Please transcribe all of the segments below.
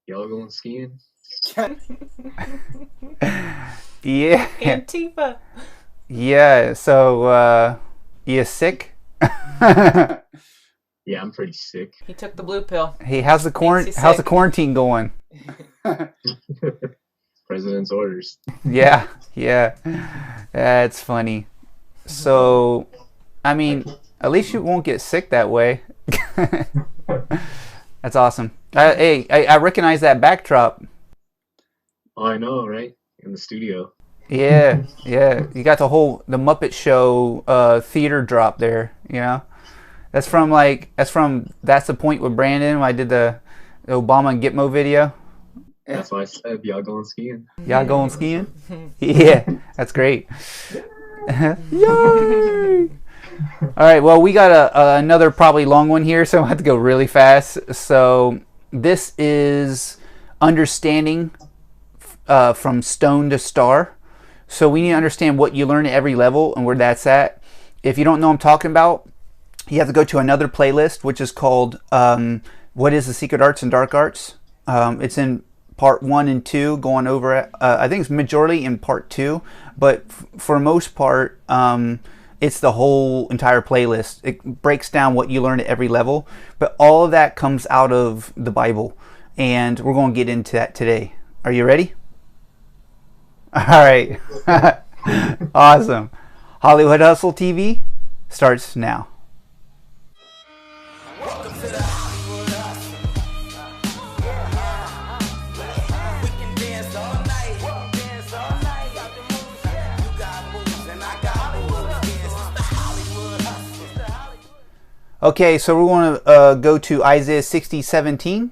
Y'all going skiing? Yeah. Antifa. Yeah. So, you sick? Yeah, I'm pretty sick. He took the blue pill. Hey, Makes you how's the sick. quarantine going? President's orders. Yeah. Yeah. That's funny. So, I mean, at least you won't get sick that way. That's awesome. I recognize that backdrop. Oh, I know, right? In the studio. Yeah, yeah. You got the Muppet Show theater drop there. You know, that's from That's the Point with Brandon when I did the Obama and Gitmo video. That's why I said y'all going skiing. Y'all going skiing? Yeah, that's great. Yay! All right, well, we got another probably long one here, so I have to go really fast. So this is understanding from stone to star. So we need to understand what you learn at every level and where that's at. If you don't know what I'm talking about, you have to go to another playlist, which is called What is the Secret Arts and Dark Arts? It's in part 1 and 2, going over it. I think it's majority in part 2, but for most part, it's the whole entire playlist. It breaks down what you learn at every level, but all of that comes out of the Bible, and we're going to get into that today. Are you ready? All right. Awesome. Hollywood Hustle TV starts now. Welcome to the Hollywood Hustle. We can dance all night. Got the moves, you got moves, and I got moves. It's the Hollywood Hustle. Okay, so we want to go to Isaiah 60:17,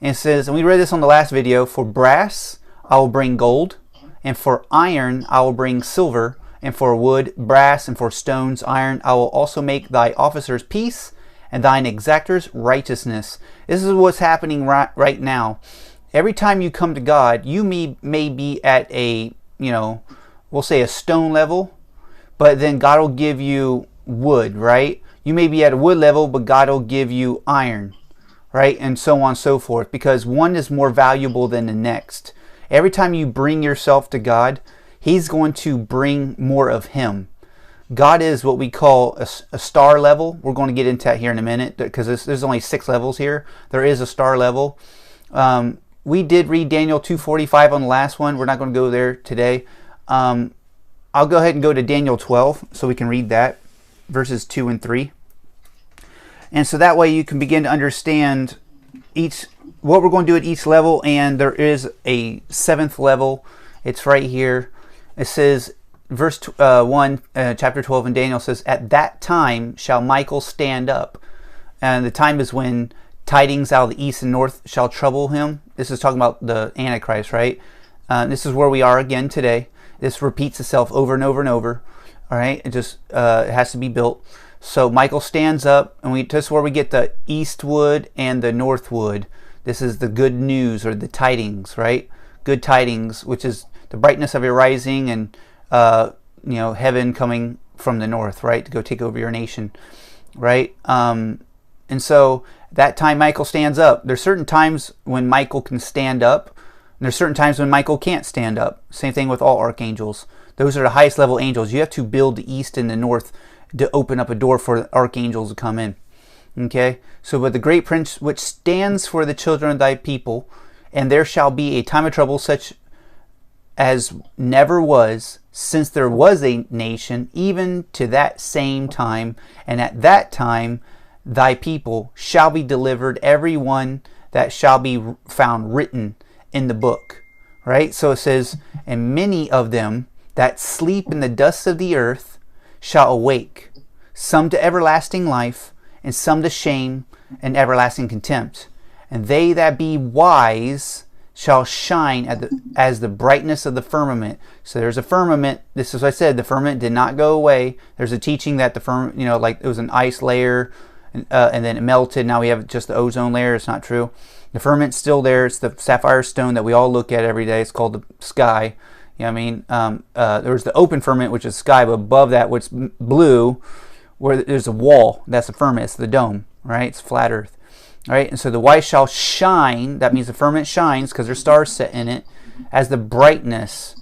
and it says, and we read this on the last video, for brass I will bring gold, and for iron I will bring silver, and for wood brass, and for stones iron. I will also make thy officers peace, and thine exactors righteousness. This is what's happening right now. Every time you come to God, you may be at a, we'll say a stone level, but then God will give you wood, right? You may be at a wood level, but God will give you iron, right? And so on and so forth, because one is more valuable than the next. Every time you bring yourself to God, He's going to bring more of Him. God is what we call a star level. We're going to get into that here in a minute, because there's only 6 levels here. There is a star level. We did read Daniel 2:45 on the last one. We're not going to go there today. I'll go ahead and go to Daniel 12 so we can read that, verses 2 and 3. And so that way you can begin to understand what we're going to do at each level. And there is a 7th level. It's right here. It says, verse 1, chapter 12 in Daniel says, at that time shall Michael stand up. And the time is when tidings out of the east and north shall trouble him. This is talking about the Antichrist, right? This is where we are again today. This repeats itself over and over and over. All right, it just it has to be built. So Michael stands up, and this is where we get the eastwood and the northwood. This is the good news, or the tidings, right? Good tidings, which is the brightness of your rising, and heaven coming from the north, right, to go take over your nation, right? And so that time Michael stands up. There's certain times when Michael can stand up, and there's certain times when Michael can't stand up. Same thing with all archangels. Those are the highest level angels. You have to build the east and the north to open up a door for the archangels to come in. Okay, so but the great prince which stands for the children of thy people, and there shall be a time of trouble such as never was since there was a nation, even to that same time. And at that time thy people shall be delivered, every one that shall be found written in the book. Right? So it says, and many of them that sleep in the dust of the earth shall awake, some to everlasting life, and some to shame and everlasting contempt. And they that be wise shall shine as the brightness of the firmament. So there's a firmament. This is what I said. The firmament did not go away. There's a teaching that the firmament, like it was an ice layer, and then it melted. Now we have just the ozone layer. It's not true. The firmament's still there. It's the sapphire stone that we all look at every day. It's called the sky. You know what I mean? There's the open firmament, which is sky, but above that, what's blue, where there's a wall, that's the firmament. It's the dome, right? It's flat earth. Right? And so the wife shall shine, that means the firmament shines because there's stars set in it, as the brightness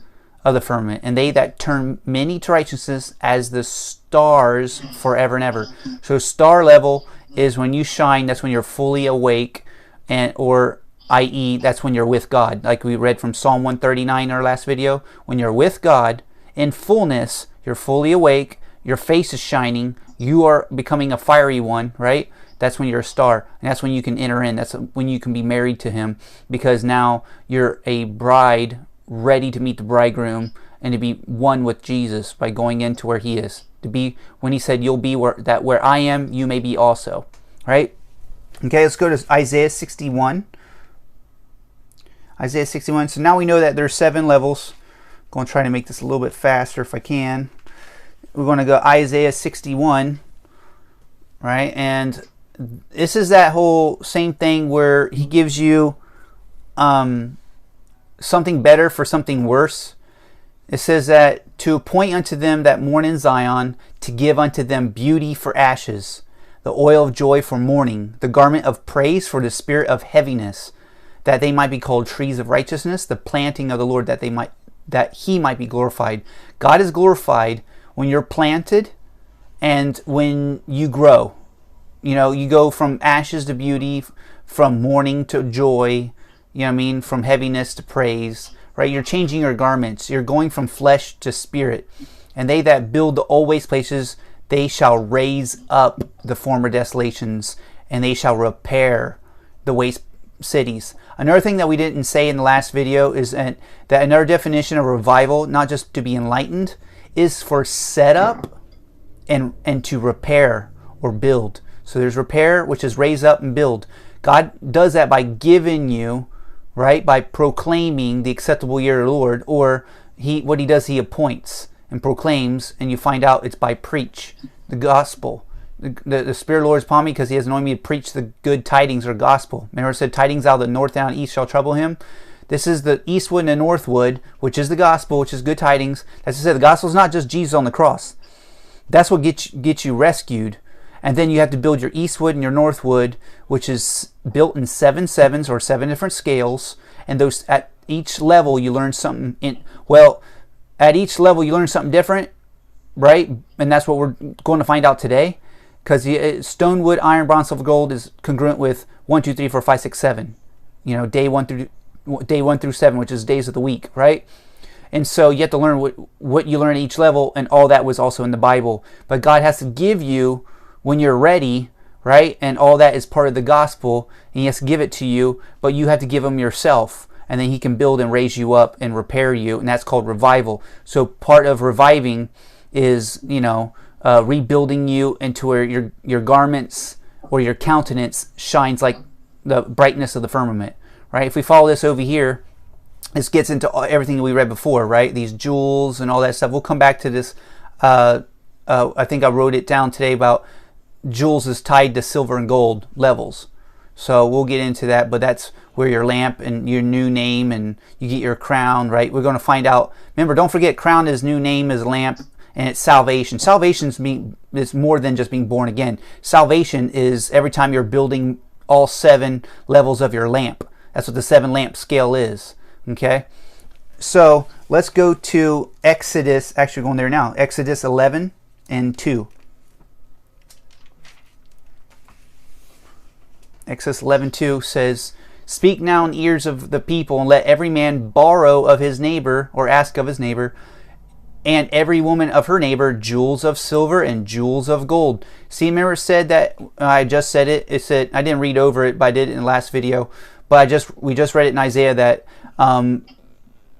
of the firmament. And they that turn many to righteousness as the stars forever and ever. So star level is when you shine, that's when you're fully awake, and or i.e. that's when you're with God. Like we read from Psalm 139 in our last video. When you're with God in fullness, you're fully awake, your face is shining, you are becoming a fiery one, right? That's when you're a star, and that's when you can enter in. That's when you can be married to him, because now you're a bride ready to meet the bridegroom and to be one with Jesus by going into where he is. To be, when he said, you'll be where I am, you may be also, right? Okay, let's go to Isaiah 61. Isaiah 61. So now we know that there's 7 levels. I'm going to try to make this a little bit faster if I can. We're going to go Isaiah 61, right? And this is that whole same thing where he gives you something better for something worse. It says that to appoint unto them that mourn in Zion, to give unto them beauty for ashes, the oil of joy for mourning, the garment of praise for the spirit of heaviness, that they might be called trees of righteousness, the planting of the Lord, that he might be glorified. God is glorified when you're planted and when you grow. You know, you go from ashes to beauty, from mourning to joy, you know what I mean, from heaviness to praise, right? You're changing your garments. You're going from flesh to spirit. And they that build the old waste places, they shall raise up the former desolations, and they shall repair the waste cities. Another thing that we didn't say in the last video is that another definition of revival, not just to be enlightened, is for setup and to repair or build. So there's repair, which is raise up and build. God does that by giving you, right, by proclaiming the acceptable year of the Lord, or what he does, he appoints and proclaims, and you find out it's by preach the gospel. The Spirit of the Lord is upon me because he has anointed me to preach the good tidings or gospel. Remember it said tidings out of the north, down, east shall trouble him. This is the eastwood and the northwood, which is the gospel, which is good tidings. As I said, the gospel is not just Jesus on the cross. That's what gets you rescued. And then you have to build your eastwood and your northwood, which is built in 7 sevens or 7 different scales. And those, at each level you learn something at each level you learn something different, right? And that's what we're going to find out today. Because stone, wood, iron, bronze, silver, gold is congruent with 1, 2, 3, 4, 5, 6, 7. You know, day 1 through 7, which is days of the week, right? And so you have to learn what you learn at each level, and all that was also in the Bible. But God has to give you when you're ready, right? And all that is part of the gospel, and he has to give it to you, but you have to give him yourself, and then he can build and raise you up and repair you, and that's called revival. So part of reviving is, you know, rebuilding you into where your garments or your countenance shines like the brightness of the firmament, right? If we follow this over here, this gets into everything that we read before, right? These jewels and all that stuff. We'll come back to this. I think I wrote it down today about jewels is tied to silver and gold levels. So we'll get into that, but that's where your lamp and your new name and you get your crown, right? We're going to find out. Remember, don't forget, crown is new name, is lamp, and it's salvation. Salvation is more than just being born again. Salvation is every time you're building all 7 levels of your lamp. That's what the 7 lamp scale is. Okay? So let's go to Exodus. Actually, going there now. Exodus 11 and 2. Exodus 11:2 says, "Speak now in the ears of the people, and let every man borrow of his neighbor, or ask of his neighbor, and every woman of her neighbor, jewels of silver and jewels of gold." See, remember it said that, I just said it. It said, I didn't read over it, but I did it in the last video. But we just read it in Isaiah that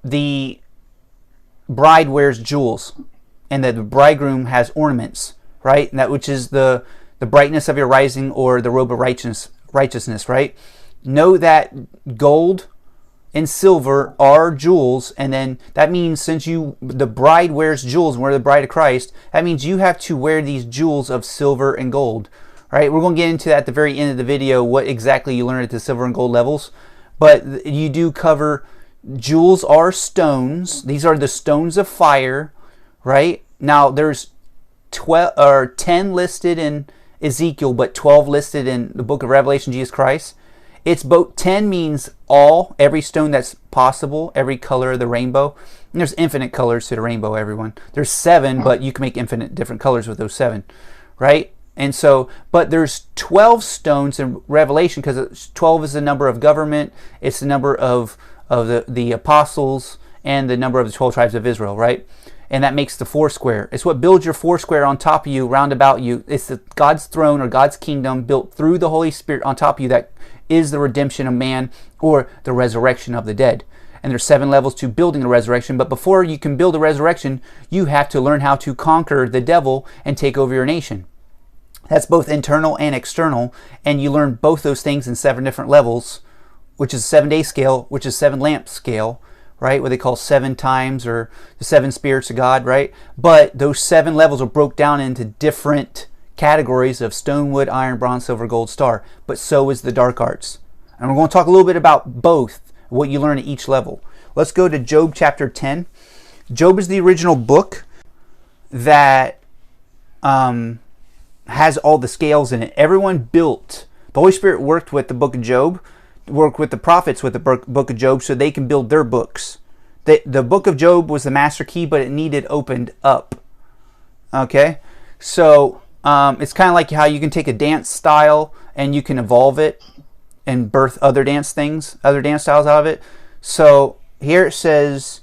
the bride wears jewels, and that the bridegroom has ornaments, right? And that which is the brightness of your rising, or the robe of righteousness, right? Know that gold and silver are jewels, and then that means since the bride wears jewels and we're the bride of Christ, that means you have to wear these jewels of silver and gold, right? We're going to get into that at the very end of the video, what exactly you learn at the silver and gold levels, but you do cover jewels are stones. These are the stones of fire, right? Now there's 10 listed in Ezekiel, but 12 listed in the book of Revelation, Jesus Christ. It's both 10 means all, every stone that's possible, every color of the rainbow. And there's infinite colors to the rainbow, everyone. There's 7, but you can make infinite different colors with those 7, right? And so, but there's 12 stones in Revelation, because 12 is the number of government, it's the number of the apostles, and the number of the 12 tribes of Israel, right? And that makes the foursquare. It's what builds your foursquare on top of you, round about you. It's God's throne or God's kingdom built through the Holy Spirit on top of you, that is the redemption of man or the resurrection of the dead. And there's 7 levels to building the resurrection. But before you can build a resurrection, you have to learn how to conquer the devil and take over your nation. That's both internal and external. And you learn both those things in 7 different levels, which is 7-day scale, which is 7 lamp scale, right? What they call 7 times, or the 7 spirits of God, right? But those 7 levels are broke down into different categories of stone, wood, iron, bronze, silver, gold, star. But so is the dark arts. And we're going to talk a little bit about both, what you learn at each level. Let's go to Job chapter 10. Job is the original book that has all the scales in it. Everyone built, the Holy Spirit worked with the book of Job, worked with the prophets with the book of Job, so they can build their books. The book of Job was the master key, but it needed opened up. Okay? So it's kind of like how you can take a dance style and you can evolve it and birth other dance things, other dance styles out of it. So here it says,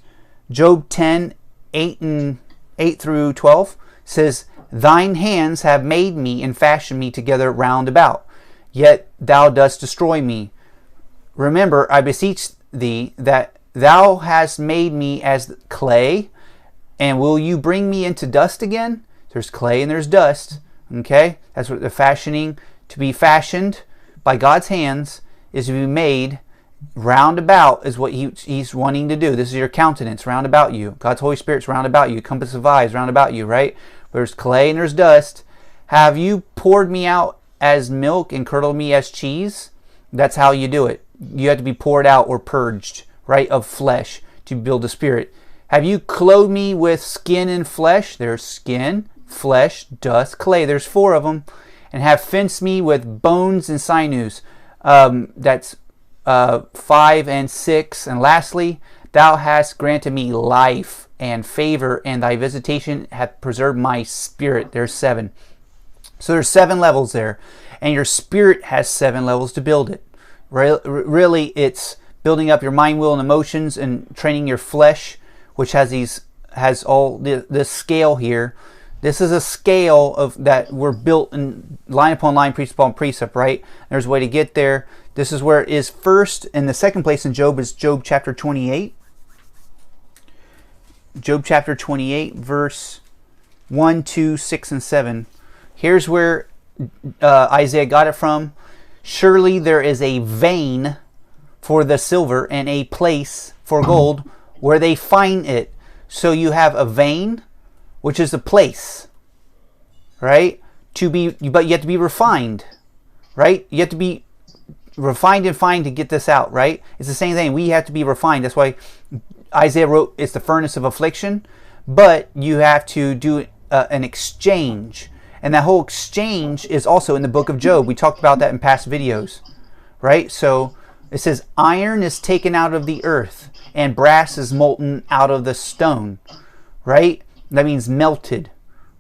Job 10, 8 through 12 says, "Thine hands have made me and fashioned me together round about, yet thou dost destroy me. Remember, I beseech thee, that thou hast made me as clay, and will you bring me into dust again?" There's clay and there's dust. Okay? That's what the fashioning, to be fashioned by God's hands, is to be made round about, is what he's wanting to do. This is your countenance round about you. God's Holy Spirit's round about you. Compass of eyes round about you, right? There's clay and there's dust. Have you poured me out as milk and curdled me as cheese? That's how you do it. You have to be poured out or purged, right, of flesh to build the spirit. Have you clothed me with skin and flesh? There's skin, flesh, dust, clay. There's 4 of them. And have fenced me with bones and sinews. That's 5 and 6. And lastly, thou hast granted me life and favor, and thy visitation hath preserved my spirit. There's 7. So there's 7 levels there. And your spirit has 7 levels to build it. Really, it's building up your mind, will, and emotions, and training your flesh, which has all this scale here. This is a scale of that we're built in line upon line, precept upon precept, right? There's a way to get there. This is where it is first. And the second place in Job is Job chapter 28. Job chapter 28, verse 1, 2, 6, and 7. Here's where Isaiah got it from. "Surely there is a vein for the silver and a place for gold where they find it." So you have a vein, which is a place, right? But you have to be refined, right? You have to be refined and fine to get this out, right? It's the same thing. We have to be refined. That's why Isaiah wrote, it's the furnace of affliction, but you have to do an exchange. And that whole exchange is also in the book of Job. We talked about that in past videos, right? So it says, iron is taken out of the earth and brass is molten out of the stone, right? That means melted,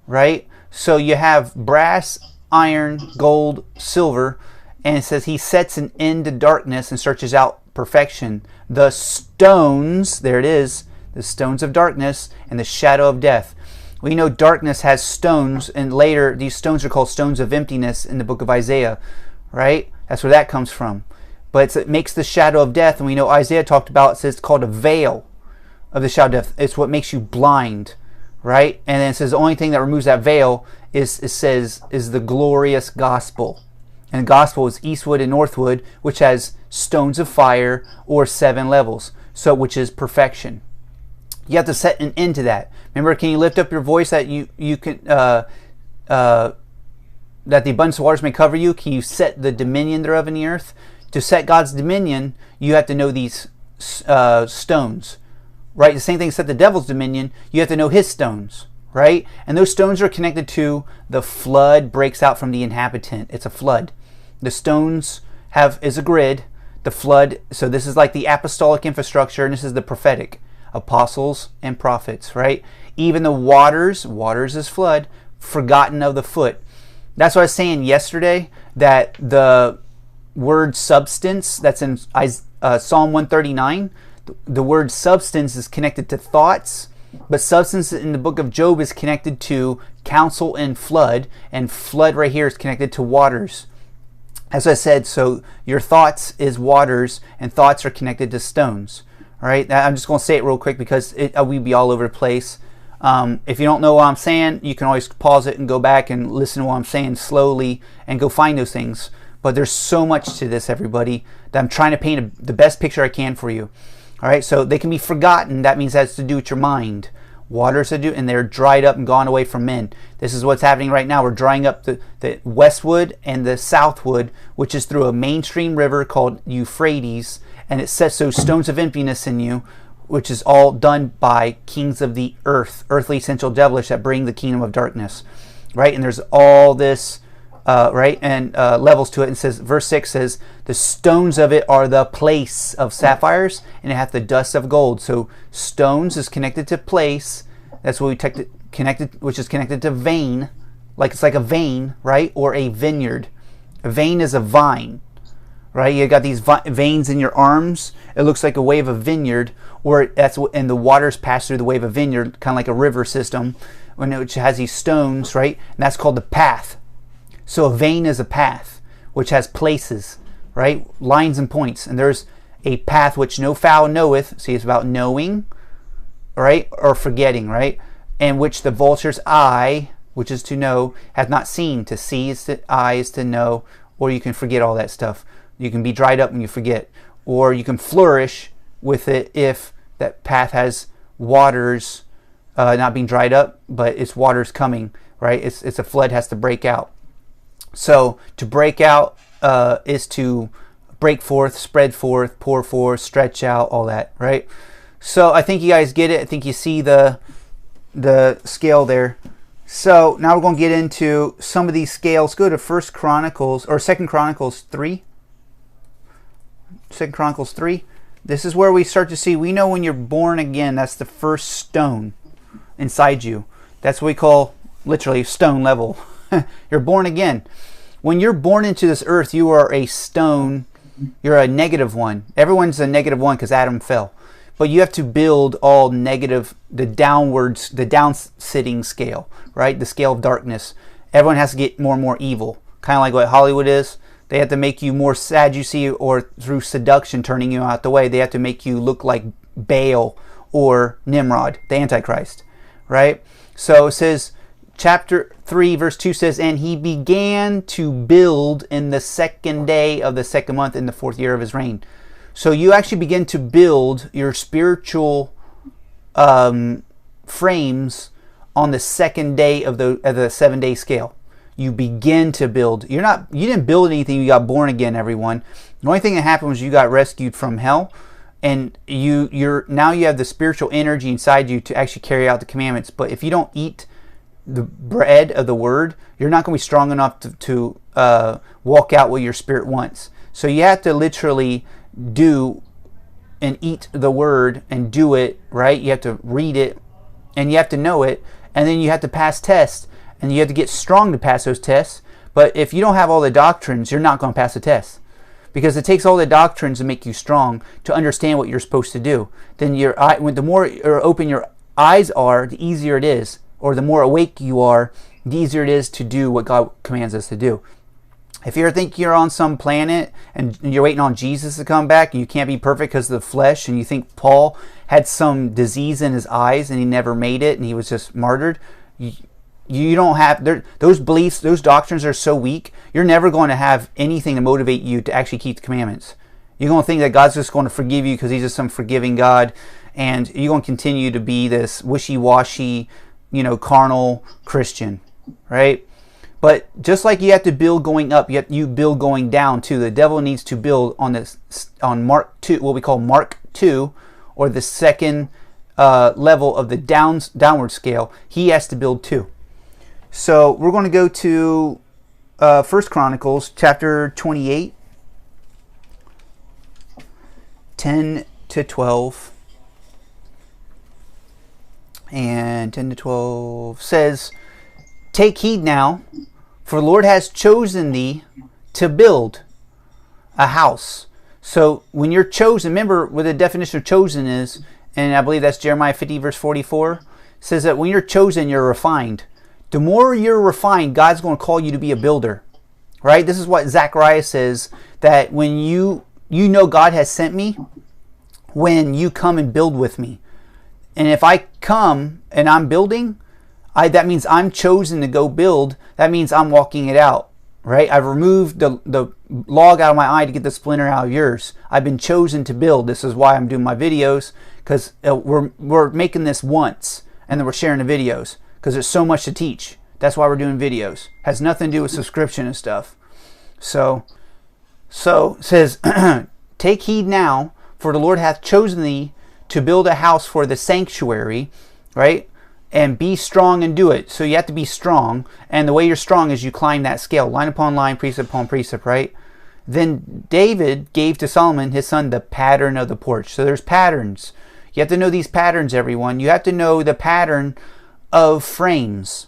right? So you have brass, iron, gold, silver, and it says he sets an end to darkness and searches out perfection. The stones, there it is, the stones of darkness and the shadow of death. We know darkness has stones, and later these stones are called stones of emptiness in the book of Isaiah, right? That's where that comes from. But it makes the shadow of death, and we know Isaiah talked about, it says it's called a veil of the shadow of death. It's what makes you blind, right? And then it says the only thing that removes that veil is the glorious gospel. And the gospel is eastwood and northwood, which has stones of fire or 7 levels, so which is perfection. You have to set an end to that. Remember, can you lift up your voice that you can that the abundance of waters may cover you? Can you set the dominion thereof in the earth? To set God's dominion, you have to know these stones, right? The same thing, set the devil's dominion, you have to know his stones, right? And those stones are connected to the flood breaks out from the inhabitant. It's a flood. The stones is a grid. The flood, so this is like the apostolic infrastructure, and this is the prophetic, apostles and prophets, right? Even the waters is flood, forgotten of the foot. That's what I was saying yesterday, that the word substance that's in Psalm 139, the word substance is connected to thoughts, but substance in the book of Job is connected to counsel and flood right here is connected to waters. As I said, so your thoughts is waters, and thoughts are connected to stones. All right, I'm just going to say it real quick because we'd be all over the place. If you don't know what I'm saying, you can always pause it and go back and listen to what I'm saying slowly and go find those things. But there's so much to this, everybody, that I'm trying to paint the best picture I can for you. All right, so they can be forgotten. That means that has to do with your mind. Waters to do, and they're dried up and gone away from men. This is what's happening right now. We're drying up the westwood and the southwood, which is through a mainstream river called Euphrates, and it sets those stones of emptiness in you, which is all done by kings of the earth, earthly, sensual, devilish, that bring the kingdom of darkness, right? And there's all this, right, and levels to it. And says, verse 6 says, the stones of it are the place of sapphires, and it hath the dust of gold. So stones is connected to place. That's what we connected, which is connected to vein, like it's like a vein, right, or a vineyard. A vein is a vine, right? You got these veins in your arms. It looks like a way of a vineyard, or and the waters pass through the way of a vineyard, kind of like a river system, which has these stones, right? And that's called the path. So a vein is a path, which has places, right? Lines and points. And there's a path which no fowl knoweth. See, it's about knowing, right? Or forgetting, right? And which the vulture's eye, which is to know, hath not seen. To see is to eye is to know, or you can forget all that stuff. You can be dried up and you forget. Or you can flourish with it if that path has waters not being dried up, but it's waters coming, right? It's a flood has to break out. So to break out is to break forth, spread forth, pour forth, stretch out, all that, right? So I think you guys get it. I think you see the scale there. So now we're going to get into some of these scales. Go to 2 Chronicles 3. 2 Chronicles 3. This is where we start to see, we know when you're born again, that's the first stone inside you. That's what we call literally stone level. You're born again. When you're born into this earth, you are a stone. You're a negative one. Everyone's a negative one because Adam fell. But you have to build all negative, the down-sitting scale, right? The scale of darkness. Everyone has to get more and more evil. Kind of like what Hollywood is. They have to make you more Sadducee, or through seduction, turning you out the way. They have to make you look like Baal or Nimrod, the Antichrist, right? So it says, chapter 3, verse 2 says, and he began to build in the 2nd day of the 2nd month in the 4th year of his reign. So you actually begin to build your spiritual frames on the 2nd day of the 7-day scale. You begin to build. You didn't build anything. You got born again, everyone. The only thing that happened was you got rescued from hell, and now you have the spiritual energy inside you to actually carry out the commandments. But if you don't eat the bread of the word, you're not going to be strong enough to walk out what your spirit wants. So you have to literally do and eat the word and do it, right? You have to read it and you have to know it, and then you have to pass tests, and you have to get strong to pass those tests. But if you don't have all the doctrines, you're not going to pass the test, because it takes all the doctrines to make you strong to understand what you're supposed to do. Then the more open your eyes are, the easier it is, or the more awake you are, the easier it is to do what God commands us to do. If you think you're on some planet and you're waiting on Jesus to come back and you can't be perfect because of the flesh, and you think Paul had some disease in his eyes and he never made it and he was just martyred, you don't have those beliefs, those doctrines are so weak, you're never going to have anything to motivate you to actually keep the commandments. You're going to think that God's just going to forgive you because he's just some forgiving God, and you're going to continue to be this wishy-washy, carnal Christian, right? But just like you have to build going up, you build going down too. The devil needs to build on Mark 2, what we call Mark 2, or the second level of the downward scale, he has to build too. So we're going to go to 1 Chronicles chapter 28, 10 to 12. And 10 to 12 says, "Take heed now, for the Lord has chosen thee to build a house." So when you're chosen, remember what the definition of chosen is, and I believe that's Jeremiah 50 verse 44, says that when you're chosen, you're refined. The more you're refined, God's going to call you to be a builder, right? This is what Zechariah says, that when you know God has sent me, when you come and build with me. And if I come and I'm building, that means I'm chosen to go build. That means I'm walking it out, right? I've removed the log out of my eye to get the splinter out of yours. I've been chosen to build. This is why I'm doing my videos, because we're making this once, and then we're sharing the videos, because there's so much to teach. That's why we're doing videos. Has nothing to do with subscription and stuff. So it says, "Take heed now, for the Lord hath chosen thee to build a house for the sanctuary," right? "And be strong and do it." So you have to be strong. And the way you're strong is you climb that scale, line upon line, precept upon precept, right? Then David gave to Solomon, his son, the pattern of the porch. So there's patterns. You have to know these patterns, everyone. You have to know the pattern of frames,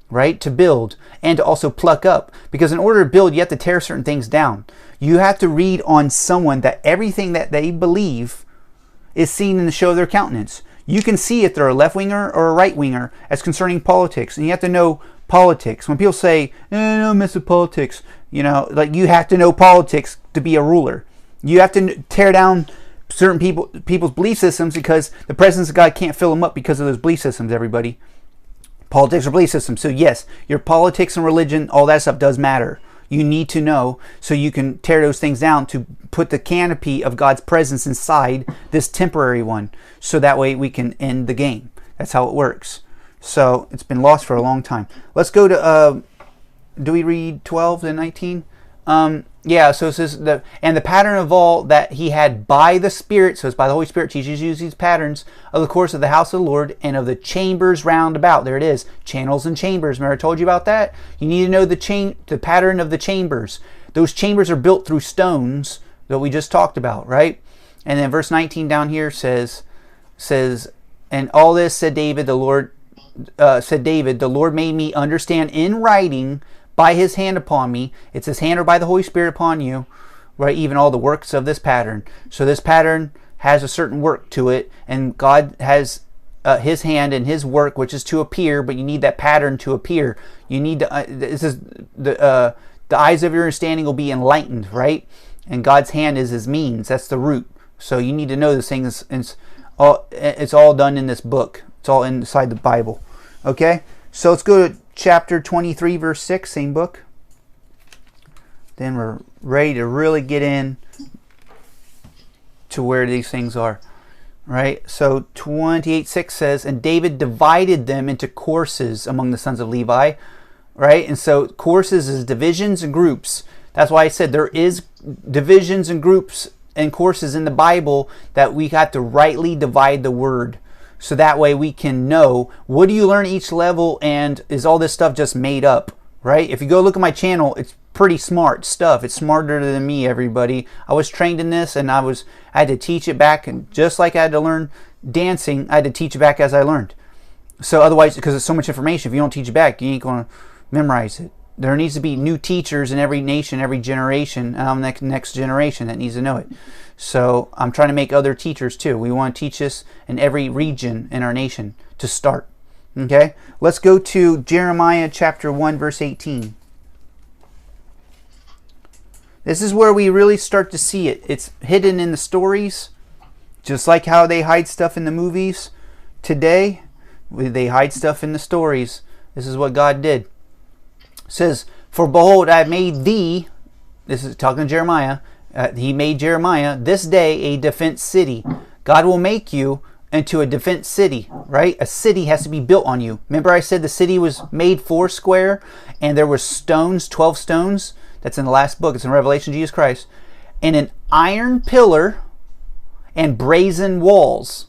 right? To build and to also pluck up. Because in order to build, you have to tear certain things down. You have to read on someone that everything that they believe is seen in the show of their countenance. You can see if they're a left-winger or a right-winger as concerning politics. And you have to know politics. When people say, "I don't mess with politics," like, you have to know politics to be a ruler. You have to tear down certain people's belief systems, because the presence of God can't fill them up because of those belief systems, everybody. Politics or belief systems. So yes, your politics and religion, all that stuff does matter. You need to know so you can tear those things down to put the canopy of God's presence inside this temporary one. So that way we can end the game. That's how it works. So it's been lost for a long time. Let's go to, do we read 12 to 19? Yeah, so it says, "And the pattern of all that he had by the Spirit," so it's by the Holy Spirit, teaches you these patterns, "of the course of the house of the Lord, and of the chambers round about." There it is, channels and chambers. Remember I told you about that? You need to know the pattern of the chambers. Those chambers are built through stones that we just talked about, right? And then verse 19 down here says, "And all this said David, the Lord made me understand in writing by his hand upon me." It's his hand or by the Holy Spirit upon you, right? "Even all the works of this pattern." So this pattern has a certain work to it, and God has his hand and his work, which is to appear, but you need that pattern to appear. You need to, this is the eyes of your understanding will be enlightened, right? And God's hand is his means. That's the root. So you need to know this thing. It's all done in this book. It's all inside the Bible. Okay? So let's go to chapter 23, verse 6, same book. Then we're ready to really get in to where these things are. Right? So 28:6 says, "And David divided them into courses among the sons of Levi." Right? And so courses is divisions and groups. That's why I said there is divisions and groups and courses in the Bible that we have to rightly divide the word. So that way we can know, what do you learn each level, and is all this stuff just made up, right? If you go look at my channel, it's pretty smart stuff. It's smarter than me, everybody. I was trained in this, and I had to teach it back, and just like I had to learn dancing, I had to teach it back as I learned. So otherwise, because it's so much information, if you don't teach it back, you ain't going to memorize it. There needs to be new teachers in every nation, every generation, and I'm the next generation that needs to know it. So I'm trying to make other teachers too. We want to teach this in every region in our nation to start. Okay? Let's go to Jeremiah chapter 1, verse 18. This is where we really start to see it. It's hidden in the stories, just like how they hide stuff in the movies today. They hide stuff in the stories. This is what God did. It says, "For behold, I have made thee," this is talking to Jeremiah, he made Jeremiah, "this day a defense city." God will make you into a defense city, right? A city has to be built on you. Remember I said the city was made four square, and there were stones, 12 stones. That's in the last book. It's in Revelation, Jesus Christ. "And an iron pillar and brazen walls."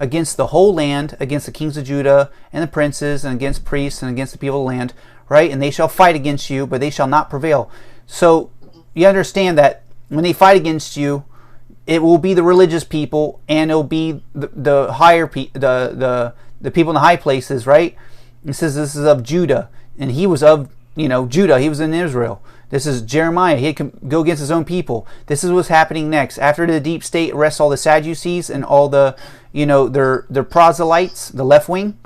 against the whole land, against the kings of Judah and the princes, and against priests, and against the people of the land, right? And they shall fight against you, but they shall not prevail. So you understand that when they fight against you, it will be the religious people, and it'll be the higher the people in the high places, right? It says this is of Judah, and he was of Judah. He was in Israel. This is Jeremiah. He had go against his own people. This is what's happening next. After the deep state arrests all the Sadducees and all the their proselytes, the left wing,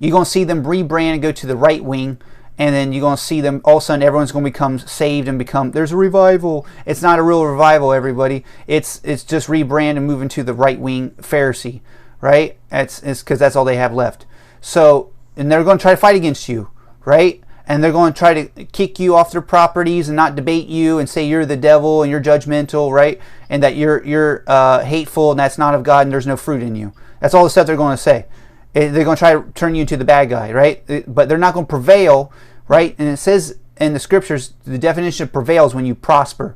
you're gonna see them rebrand and go to the right wing. And then you're going to see them, all of a sudden everyone's going to become saved and there's a revival. It's not a real revival, everybody. It's just rebrand and move into the right-wing Pharisee, right? It's because that's all they have left. So, and they're going to try to fight against you, right? And they're going to try to kick you off their properties and not debate you and say you're the devil and you're judgmental, right? And that you're hateful and that's not of God and there's no fruit in you. That's all the stuff they're going to say. They're going to try to turn you into the bad guy, right? But they're not going to prevail, right? And it says in the scriptures, the definition of prevail is when you prosper,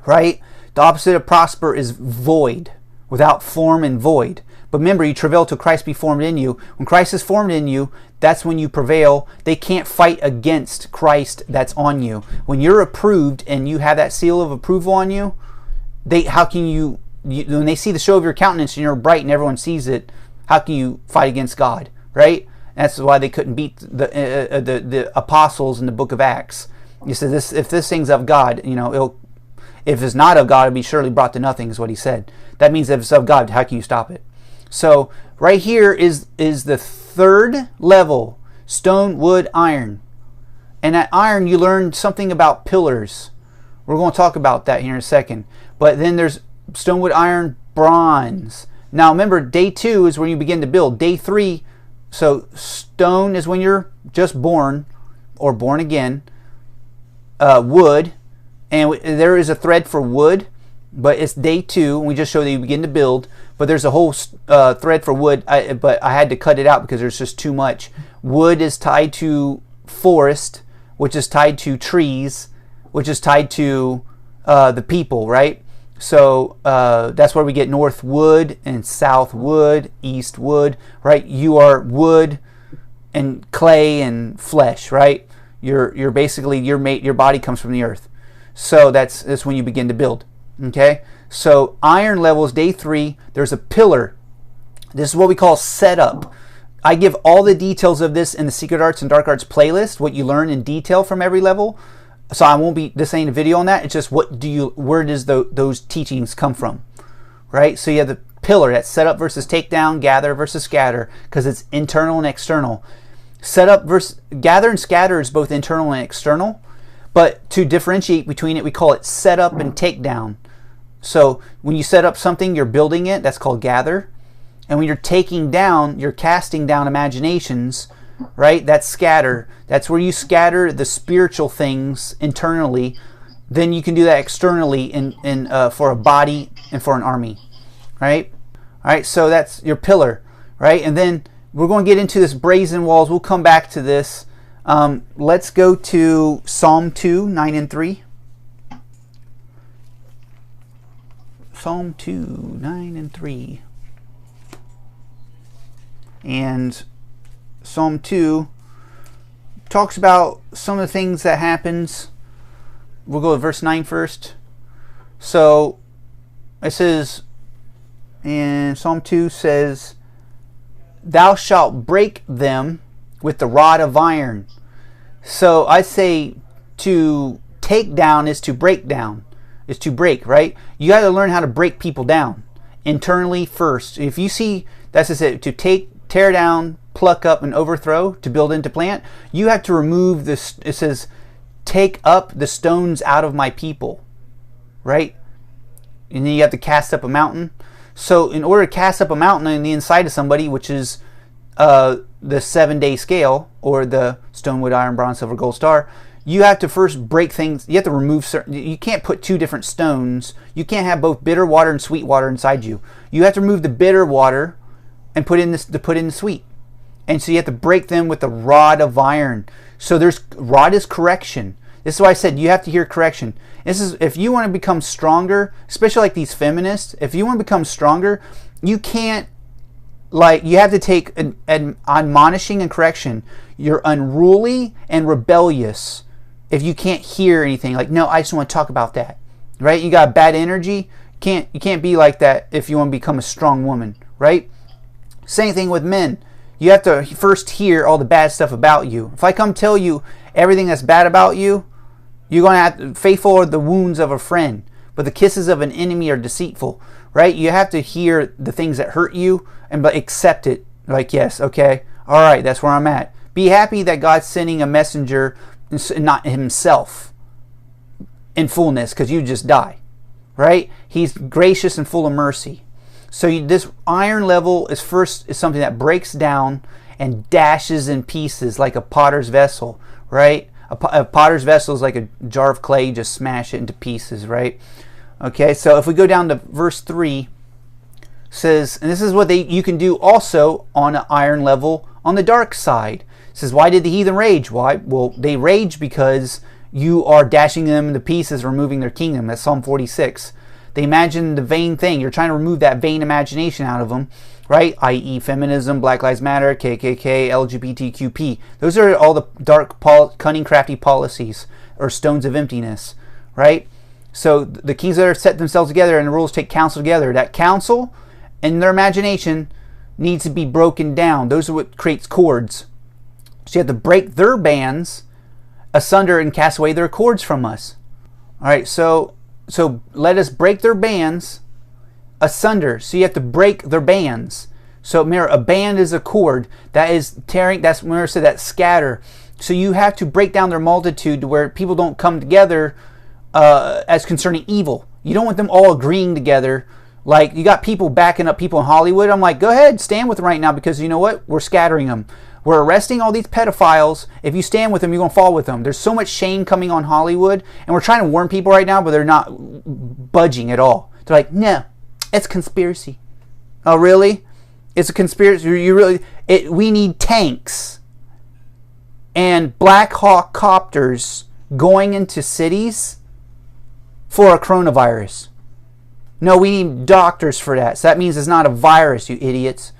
right? The opposite of prosper is void, without form and void. But remember, you travail till Christ be formed in you. When Christ is formed in you, that's when you prevail. They can't fight against Christ that's on you. When you're approved and you have that seal of approval on you, how can you when they see the show of your countenance and you're bright and everyone sees it, how can you fight against God, right? That's why they couldn't beat the apostles in the book of Acts. He said, if this thing's of God, if it's not of God, it'll be surely brought to nothing, is what he said. That means if it's of God, how can you stop it? So right here is the third level, stone, wood, iron. And at iron, you learn something about pillars. We're going to talk about that here in a second. But then there's stone, wood, iron, bronze. Now remember, day 2 is when you begin to build. Day 3, so stone is when you're just born or born again. Wood, and there is a thread for wood, but it's day 2. We just show that you begin to build, but there's a whole thread for wood, but I had to cut it out because there's just too much. Wood is tied to forest, which is tied to trees, which is tied to the people, right? So that's where we get north wood and south wood, east wood, right? You are wood and clay and flesh, right? You're basically your body comes from the earth. So that's when you begin to build. Okay? So iron levels, day 3, there's a pillar. This is what we call setup. I give all the details of this in the Secret Arts and Dark Arts playlist, what you learn in detail from every level. So I won't be this ain't a video on that. It's just where does those teachings come from, right? So you have the pillar, that's set up versus take down, gather versus scatter, because it's internal and external. Set up versus gather and scatter is both internal and external, but to differentiate between it, we call it set up and take down. So when you set up something, you're building it. That's called gather, and when you're taking down, you're casting down imaginations. Right? That's scatter. That's where you scatter the spiritual things internally. Then you can do that externally for a body and for an army. Right? All right, so that's your pillar. Right? And then we're going to get into this brazen walls. We'll come back to this. Let's go to Psalm 2, 9 and 3. Psalm 2, 9 and 3. And Psalm 2 talks about some of the things that happens. We'll go to verse 9 first. So it says, and Psalm 2 says, thou shalt break them with the rod of iron. So I say to take down is to break down. Is to break, right? You got to learn how to break people down internally first. If you see, that's just it, to tear down, pluck up, and overthrow, to build and to plant, you have to remove this. It says, take up the stones out of my people, right? And then you have to cast up a mountain. So in order to cast up a mountain on the inside of somebody, which is the 7-day scale, or the stone, wood, iron, bronze, silver, gold, star, you have to first break things. You have to remove certain. You can't put 2 different stones. You can't have both bitter water and sweet water inside you. You have to remove the bitter water and put in the sweet. And so you have to break them with the rod of iron. So rod is correction. This is why I said you have to hear correction. This is if you want to become stronger, especially like these feminists. If you want to become stronger, you can't like you have to take an admonishing and correction. You're unruly and rebellious if you can't hear anything. Like, no, I just want to talk about that, right? You got bad energy. You can't be like that if you want to become a strong woman, right? Same thing with men. You have to first hear all the bad stuff about you. If I come tell you everything that's bad about you, you're going to have faithful are the wounds of a friend, but the kisses of an enemy are deceitful, right? You have to hear the things that hurt you and accept it. Like, yes, okay, all right, that's where I'm at. Be happy that God's sending a messenger and not himself in fullness, because you just die, right? He's gracious and full of mercy. So this iron level is something that breaks down and dashes in pieces like a potter's vessel, right? A potter's vessel is like a jar of clay. You just smash it into pieces, right? Okay, so if we go down to verse 3, says, and this is what you can do also on an iron level on the dark side. It says, why did the heathen rage? Why? Well, they rage because you are dashing them into pieces, removing their kingdom. That's Psalm 46. They imagine the vain thing. You're trying to remove that vain imagination out of them, right? I.e. feminism, Black Lives Matter, KKK, LGBTQP. Those are all the dark, cunning, crafty policies, or stones of emptiness, right? So the kings that are set themselves together and the rulers take counsel together. That counsel and their imagination needs to be broken down. Those are what creates cords. So you have to break their bands asunder and cast away their cords from us. All right, so let us break their bands asunder. So you have to break their bands. So remember, a band is a cord. That is tearing. That's when I said that scatter. So you have to break down their multitude to where people don't come together as concerning evil. You don't want them all agreeing together. Like, you got people backing up people in Hollywood. I'm like, go ahead, stand with them right now, because you know what? We're scattering them. We're arresting all these pedophiles. If you stand with them, you're going to fall with them. There's so much shame coming on Hollywood, and we're trying to warn people right now, but they're not budging at all. They're like, no, it's conspiracy. Oh, really? It's a conspiracy? We need tanks and Black Hawk copters going into cities for a coronavirus. No, we need doctors for that. So that means it's not a virus, you idiots.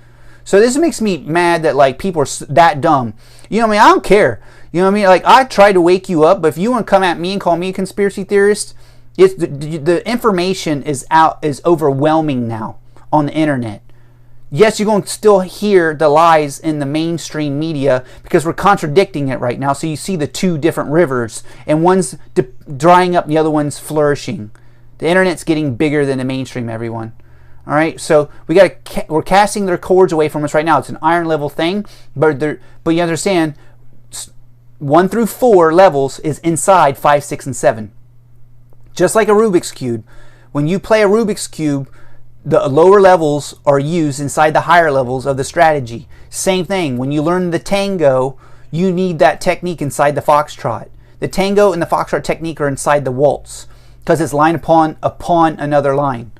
So this makes me mad that like people are that dumb. You know what I mean? I don't care. You know what I mean? Like, I try to wake you up, but if you want to come at me and call me a conspiracy theorist, it's the information is overwhelming now on the internet. Yes, you're going to still hear the lies in the mainstream media because we're contradicting it right now. So you see the two different rivers, and one's drying up, and the other one's flourishing. The internet's getting bigger than the mainstream, everyone. All right, so we're casting their cords away from us right now. It's an iron level thing, but you understand, 1 through 4 levels is inside 5, 6, and 7. Just like a Rubik's Cube. When you play a Rubik's Cube, the lower levels are used inside the higher levels of the strategy. Same thing, when you learn the tango, you need that technique inside the foxtrot. The tango and the foxtrot technique are inside the waltz, because it's line upon another line.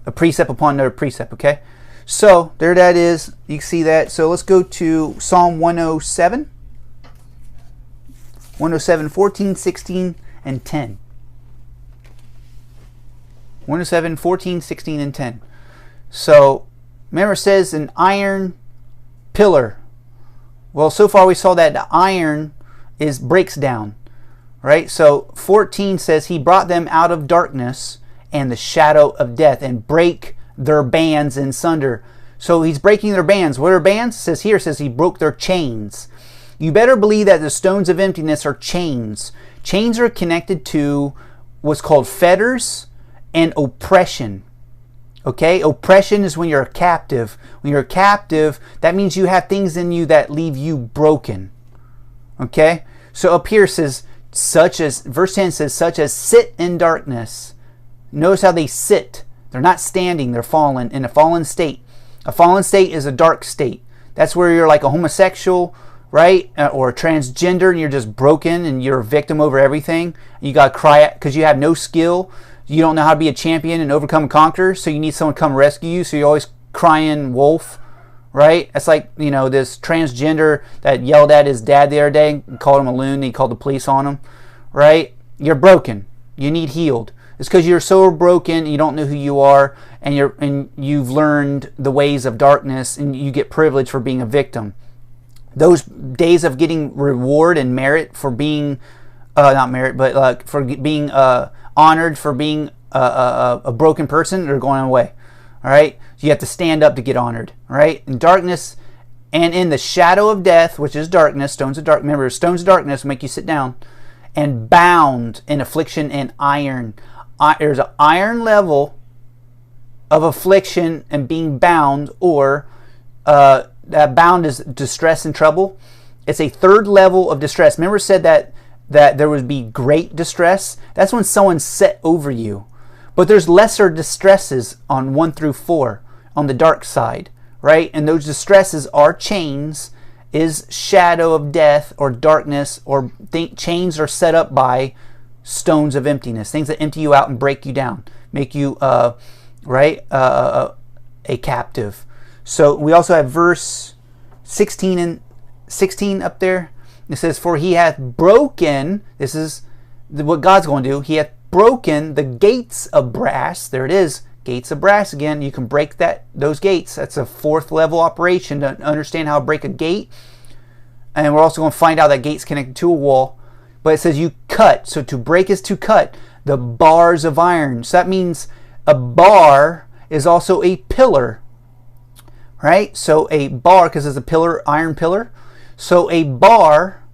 A precept upon another precept, okay? So, there that is. You can see that. So, let's go to Psalm 107. 107, 14, 16, and 10. 107, 14, 16, and 10. So, remember it says an iron pillar. Well, so far we saw that the iron breaks down. Right? So, 14 says, he brought them out of darkness and the shadow of death, and break their bands in sunder. So he's breaking their bands. What are bands? It says he broke their chains. You better believe that the stones of emptiness are chains. Chains are connected to what's called fetters and oppression. Okay? Oppression is when you're a captive. When you're a captive, that means you have things in you that leave you broken. Okay? So up here it says, verse 10 says, such as sit in darkness. Notice how they sit. They're not standing. They're fallen, in a fallen state. A fallen state is a dark state. That's where you're like a homosexual, right? Or a transgender, and you're just broken and you're a victim over everything. You got to cry because you have no skill. You don't know how to be a champion and overcome and conquer, so you need someone to come rescue you. So you're always crying wolf, right? It's like, this transgender that yelled at his dad the other day and called him a loon. And he called the police on him, right? You're broken. You need healed. It's because you're so broken and you don't know who you are, and you've learned the ways of darkness, and you get privilege for being a victim. Those days of getting reward and merit for being, not merit, but for being honored for being a broken person are going away. All right, so you have to stand up to get honored. All right, in darkness and in the shadow of death, which is darkness, stones of dark. Remember, stones of darkness will make you sit down. And bound in affliction and iron. There's an iron level of affliction and being bound, or that bound is distress and trouble. It's a third level of distress. Remember, it said that there would be great distress. That's when someone's set over you. But there's lesser distresses on 1 through 4 on the dark side, right? And those distresses are chains, is shadow of death or darkness, or chains are set up by stones of emptiness, things that empty you out and break you down, make you a captive. So we also have verse 16 and 16 up there. It says, for he hath broken, this is what God's going to do, he hath broken the gates of brass. There it is, gates of brass again. You can break those gates. That's a 4th level operation to understand how to break a gate. And we're also going to find out that gate's connected to a wall. But it says you cut. So to break is to cut the bars of iron. So that means a bar is also a pillar. Right? So a bar, because it's a pillar, iron pillar. So a bar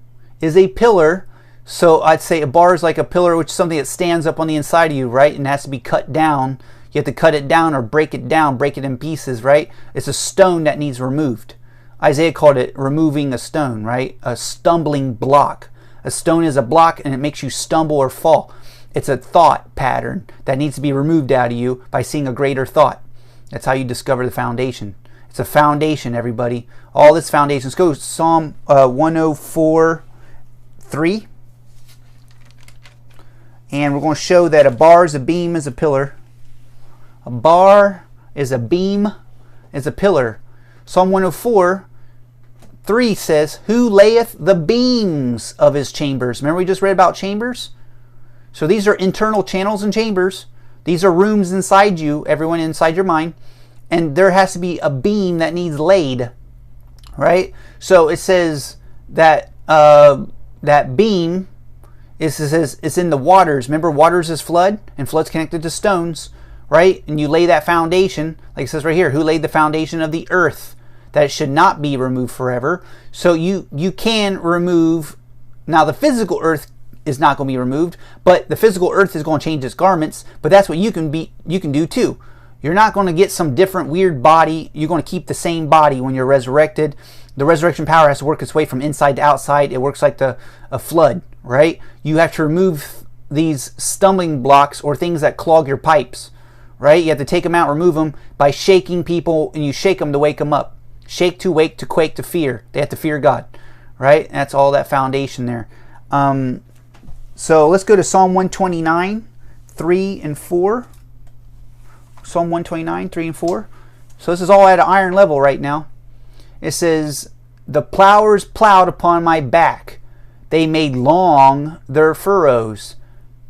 is a pillar. So I'd say a bar is like a pillar, which is something that stands up on the inside of you, right? And has to be cut down. You have to cut it down or break it down, break it in pieces, right? It's a stone that needs removed. Isaiah called it removing a stone, right? A stumbling block. A stone is a block and it makes you stumble or fall. It's a thought pattern that needs to be removed out of you by seeing a greater thought. That's how you discover the foundation. It's a foundation, everybody. All this foundation. Let's go to Psalm 104:3. And we're going to show that a bar is a beam is a pillar. A bar is a beam is a pillar. Psalm 104:3 says, who layeth the beams of his chambers? Remember we just read about chambers? So these are internal channels and chambers. These are rooms inside you, everyone inside your mind. And there has to be a beam that needs laid. Right? So it says that that beam it says it's in the waters. Remember, waters is flood, and flood's connected to stones, right? And you lay that foundation, like it says right here, who laid the foundation of the earth, that it should not be removed forever. So you can remove, now the physical earth is not going to be removed, but the physical earth is going to change its garments, but that's what you can do too. You're not going to get some different weird body. You're going to keep the same body when you're resurrected. The resurrection power has to work its way from inside to outside. It works like a flood, right? You have to remove these stumbling blocks or things that clog your pipes, right? You have to take them out, remove them by shaking people, and you shake them to wake them up. Shake to wake, to quake, to fear. They have to fear God, right? And that's all that foundation there. So let's go to Psalm 129:3 and 4. Psalm 129:3 and 4. So this is all at an iron level right now. It says, the plowers plowed upon my back. They made long their furrows.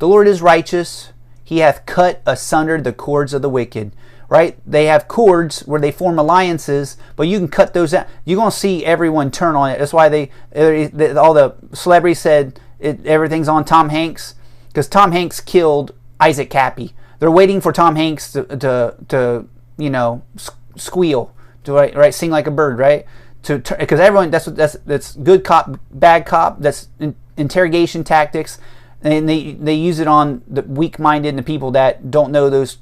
The Lord is righteous. He hath cut asunder the cords of the wicked. Right? They have cords where they form alliances, but you can cut those out. You're going to see everyone turn on it. That's why all the celebrities said everything's on Tom Hanks, because Tom Hanks killed Isaac Cappy. They're waiting for Tom Hanks to squeal, to sing like a bird, right? Because everyone, that's good cop, bad cop. That's interrogation tactics, and they use it on the weak-minded and the people that don't know those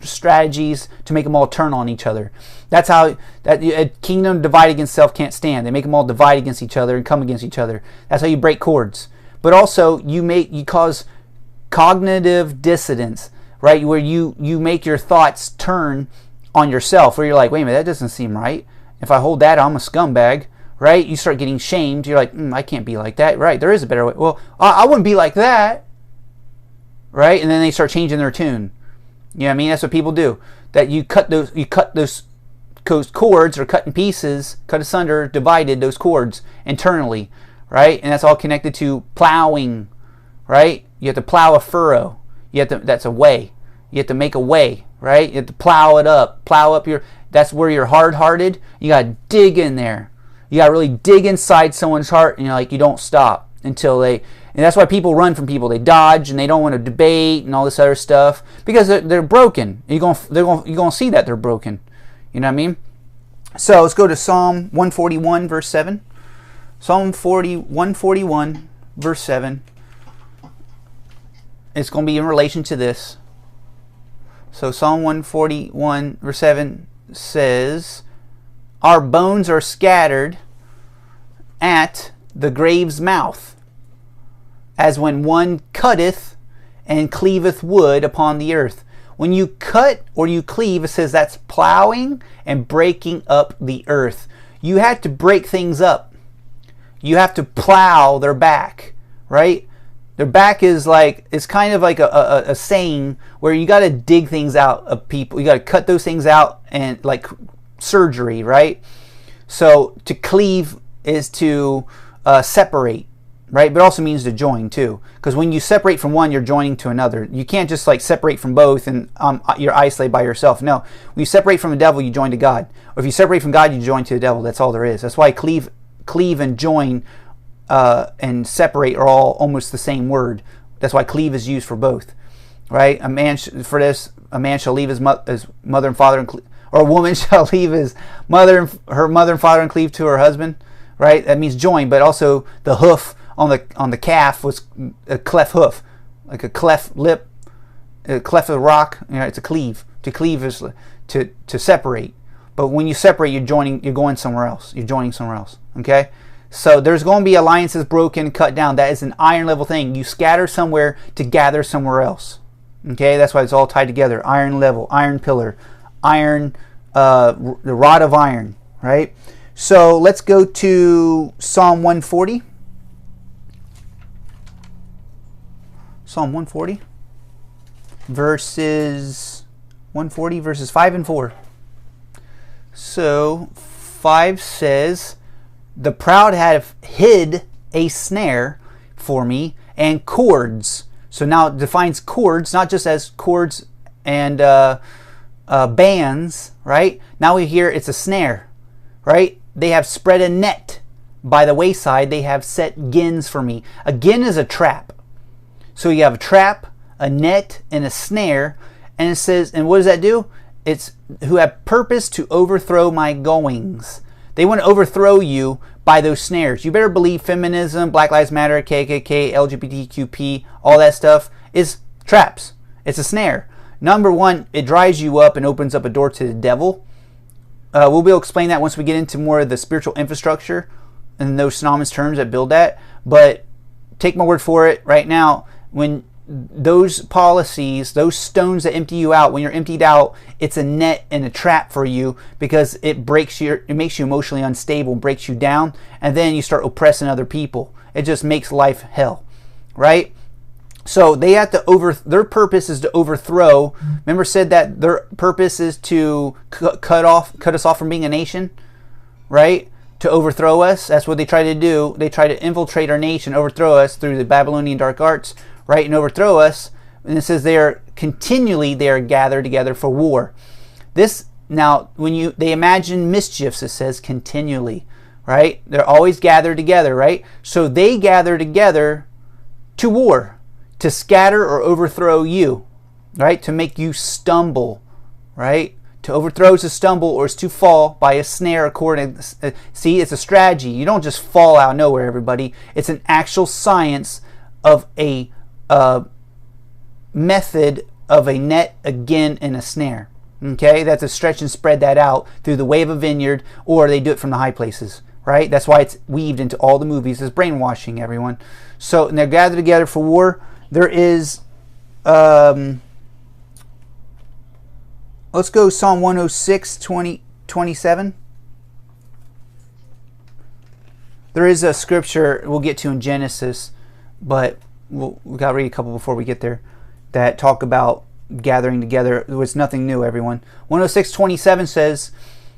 strategies to make them all turn on each other. That's how a kingdom divided against self can't stand. They make them all divide against each other and come against each other. That's how you break cords. But also you cause cognitive dissonance, right? Where you make your thoughts turn on yourself, where you're like, wait a minute, that doesn't seem right. If I hold that, I'm a scumbag, right? You start getting shamed. You're like, I can't be like that, right? There is a better way. Well, I wouldn't be like that, right? And then they start changing their tune. You know what I mean? That's what people do. That you cut those cords, or cut in pieces, cut asunder, divided those cords internally, right? And that's all connected to plowing, right? You have to plow a furrow. You have to, that's a way. You have to make a way, right? You have to plow it up. Plow up your, that's where you're hard-hearted. You got to dig in there. You got to really dig inside someone's heart, and you're like, you don't stop until they, and that's why people run from people. They dodge and they don't want to debate and all this other stuff because they're broken. You're going to see that they're broken. You know what I mean? So let's go to Psalm 141 verse 7. Psalm 141 verse 7. It's going to be in relation to this. So Psalm 141 verse 7 says, our bones are scattered at the grave's mouth, as when one cutteth and cleaveth wood upon the earth. When you cut or you cleave, it says that's plowing and breaking up the earth. You have to break things up. You have to plow their back, right? Their back is like, it's kind of like a saying where you got to dig things out of people. You got to cut those things out, and like surgery, right? So to cleave is to separate, right? But it also means to join too, because when you separate from one, you're joining to another. You can't just like separate from both and you're isolated by yourself. No, when you separate from the devil, you join to God. Or if you separate from God, you join to the devil. That's all there is. That's why cleave and join and separate are all almost the same word. That's why cleave is used for both, right? A man shall leave his mother and father, or a woman shall leave her mother and father and cleave to her husband, right? That means join. But also the hoof on the calf was a cleft hoof, like a cleft lip, a cleft of the rock. You know, it's a cleave. To cleave is to separate. But when you separate, you're going somewhere else. You're joining somewhere else. Okay. So there's going to be alliances broken, cut down. That is an iron level thing. You scatter somewhere to gather somewhere else. Okay, that's why it's all tied together. Iron level, iron pillar, iron, the rod of iron, right? So let's go to Psalm 140. Psalm 140, verses 5 and 4. So 5 says, the proud have hid a snare for me and cords. So now it defines cords, not just as cords and bands, right? Now we hear it's a snare, right? They have spread a net by the wayside. They have set gins for me. A gin is a trap. So you have a trap, a net, and a snare. And it says, and what does that do? It's who have purpose to overthrow my goings. They want to overthrow you by those snares. You better believe feminism, Black Lives Matter, KKK, LGBTQP, all that stuff is traps. It's a snare. Number one, it dries you up and opens up a door to the devil. We'll be able to explain that once we get into more of the spiritual infrastructure and those synonymous terms that build that. But take my word for it right now, when those policies, those stones that empty you out, when you're emptied out, it's a net and a trap for you, because it makes you emotionally unstable, breaks you down, and then you start oppressing other people. It just makes life hell, right? So they have to their purpose is to overthrow. Remember, said that their purpose is to cut us off from being a nation, right? To overthrow us. That's what they try to do. They try to infiltrate our nation, overthrow us through the Babylonian dark arts, right, and overthrow us. And it says they are gathered together for war. This, now, when they imagine mischiefs, it says continually, right? They're always gathered together, right? So they gather together to war, to scatter or overthrow you, right? To make you stumble, right? To overthrow is to stumble, or is to fall by a snare, according. See, it's a strategy. You don't just fall out of nowhere, everybody. It's an actual science of a method of a net, again, and a snare. Okay, that's a stretch and spread that out through the way of a vineyard, or they do it from the high places, right? That's why it's weaved into all the movies. It's brainwashing everyone. So, and they're gathered together for war. There is, let's go Psalm 106, 27. There is a scripture we'll get to in Genesis, but we got to read a couple before we get there, that talk about gathering together. It was nothing new, everyone. 106:27 says,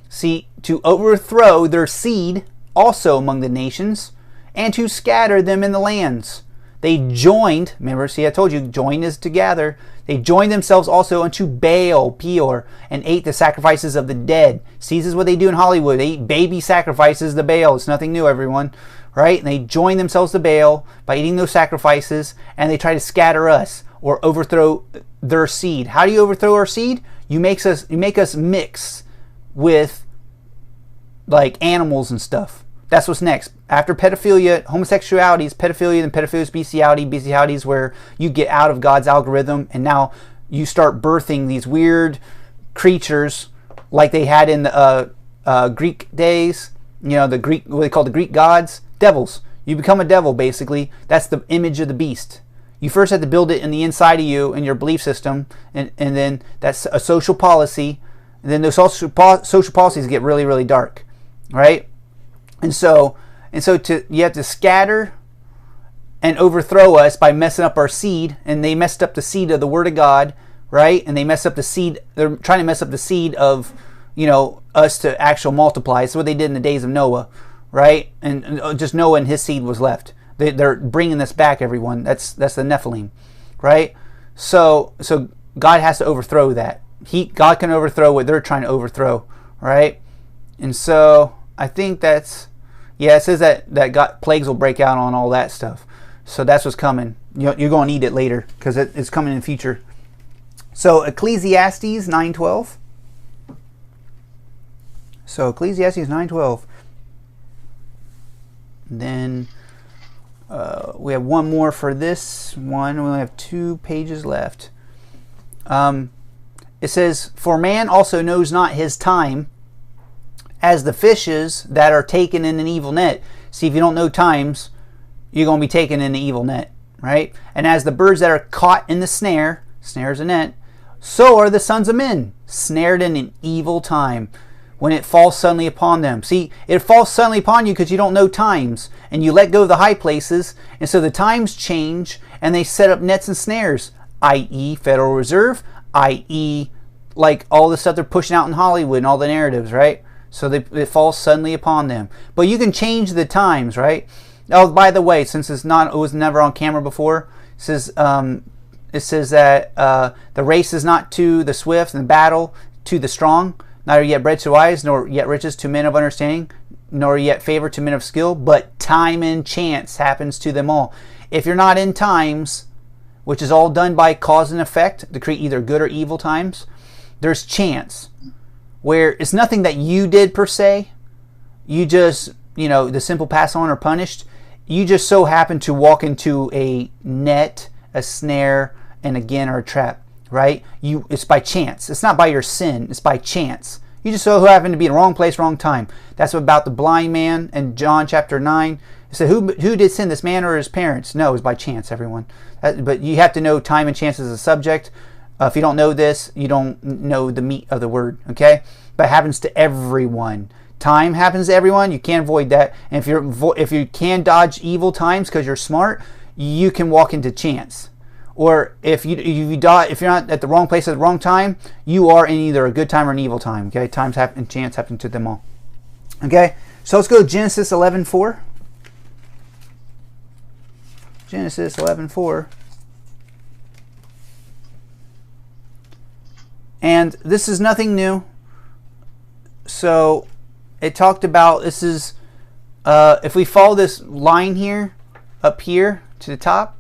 see, to overthrow their seed also among the nations, and to scatter them in the lands. they joined, remember, see I told you, join is to gather. They joined themselves also unto Baal, Peor, and ate the sacrifices of the dead. See, this is what they do in Hollywood. They eat baby sacrifices to Baal. It's nothing new, everyone. Right? And they join themselves to Baal by eating those sacrifices, and they try to scatter us or overthrow their seed. How do you overthrow our seed? You make us mix with like animals and stuff. That's what's next. After pedophilia, homosexuality is pedophilia, and pedophilia is bestiality. Bestiality is where you get out of God's algorithm, and now you start birthing these weird creatures like they had in the Greek days. You know, what they call the Greek gods, devils. You become a devil, basically. That's the image of the beast. You first have to build it in the inside of you, in your belief system, and then that's a social policy. And then those social policies get really, really dark, right? And so you have to scatter and overthrow us by messing up our seed, and they messed up the seed of the Word of God, right? And they messed up the seed. They're trying to mess up the seed of, you know, us to actual multiply. It's what they did in the days of Noah, right? And just Noah and his seed was left. They're bringing this back, everyone. That's the Nephilim, right? So God has to overthrow that. God can overthrow what they're trying to overthrow, right? And so I think that's, yeah, it says that God, plagues will break out on all that stuff. So that's what's coming. You're going to need it later because it's coming in the future. So Ecclesiastes 9:12. So Ecclesiastes 9:12. Then we have one more for this one. We only have 2 pages left. It says, "For man also knows not his time, as the fishes that are taken in an evil net." See, if you don't know times, you're going to be taken in the evil net, right? "And as the birds that are caught in the snare," snare is a net, "so are the sons of men, snared in an evil time, when it falls suddenly upon them." See, it falls suddenly upon you because you don't know times, and you let go of the high places, and so the times change, and they set up nets and snares, i.e. Federal Reserve, i.e. like all the stuff they're pushing out in Hollywood and all the narratives, right? So it falls suddenly upon them. But you can change the times, right? Oh, by the way, since it was never on camera before, it says that the race is not to the swift, and the battle to the strong, neither yet bread to wise, nor yet riches to men of understanding, nor yet favor to men of skill, but time and chance happens to them all. If you're not in times, which is all done by cause and effect, to create either good or evil times, there's chance, where it's nothing that you did per se. You just, the simple pass on or punished. You just so happen to walk into a net, a snare, and again, or a trap, right? It's by chance. It's not by your sin. It's by chance. You just so happen to be in the wrong place, wrong time. That's about the blind man in John chapter 9. It said, who did sin, this man or his parents? No, it was by chance, everyone. But you have to know time and chance as a subject. If you don't know this, you don't know the meat of the word, okay? But it happens to everyone. Time happens to everyone. You can't avoid that. And if you can dodge evil times because you're smart, you can walk into chance. Or if you're not at the wrong place at the wrong time, you are in either a good time or an evil time, okay? Times happen and chance happen to them all. Okay? So let's go to Genesis 11:4. Genesis 11:4. And this is nothing new. So it talked about, this is, if we follow this line here, up here to the top,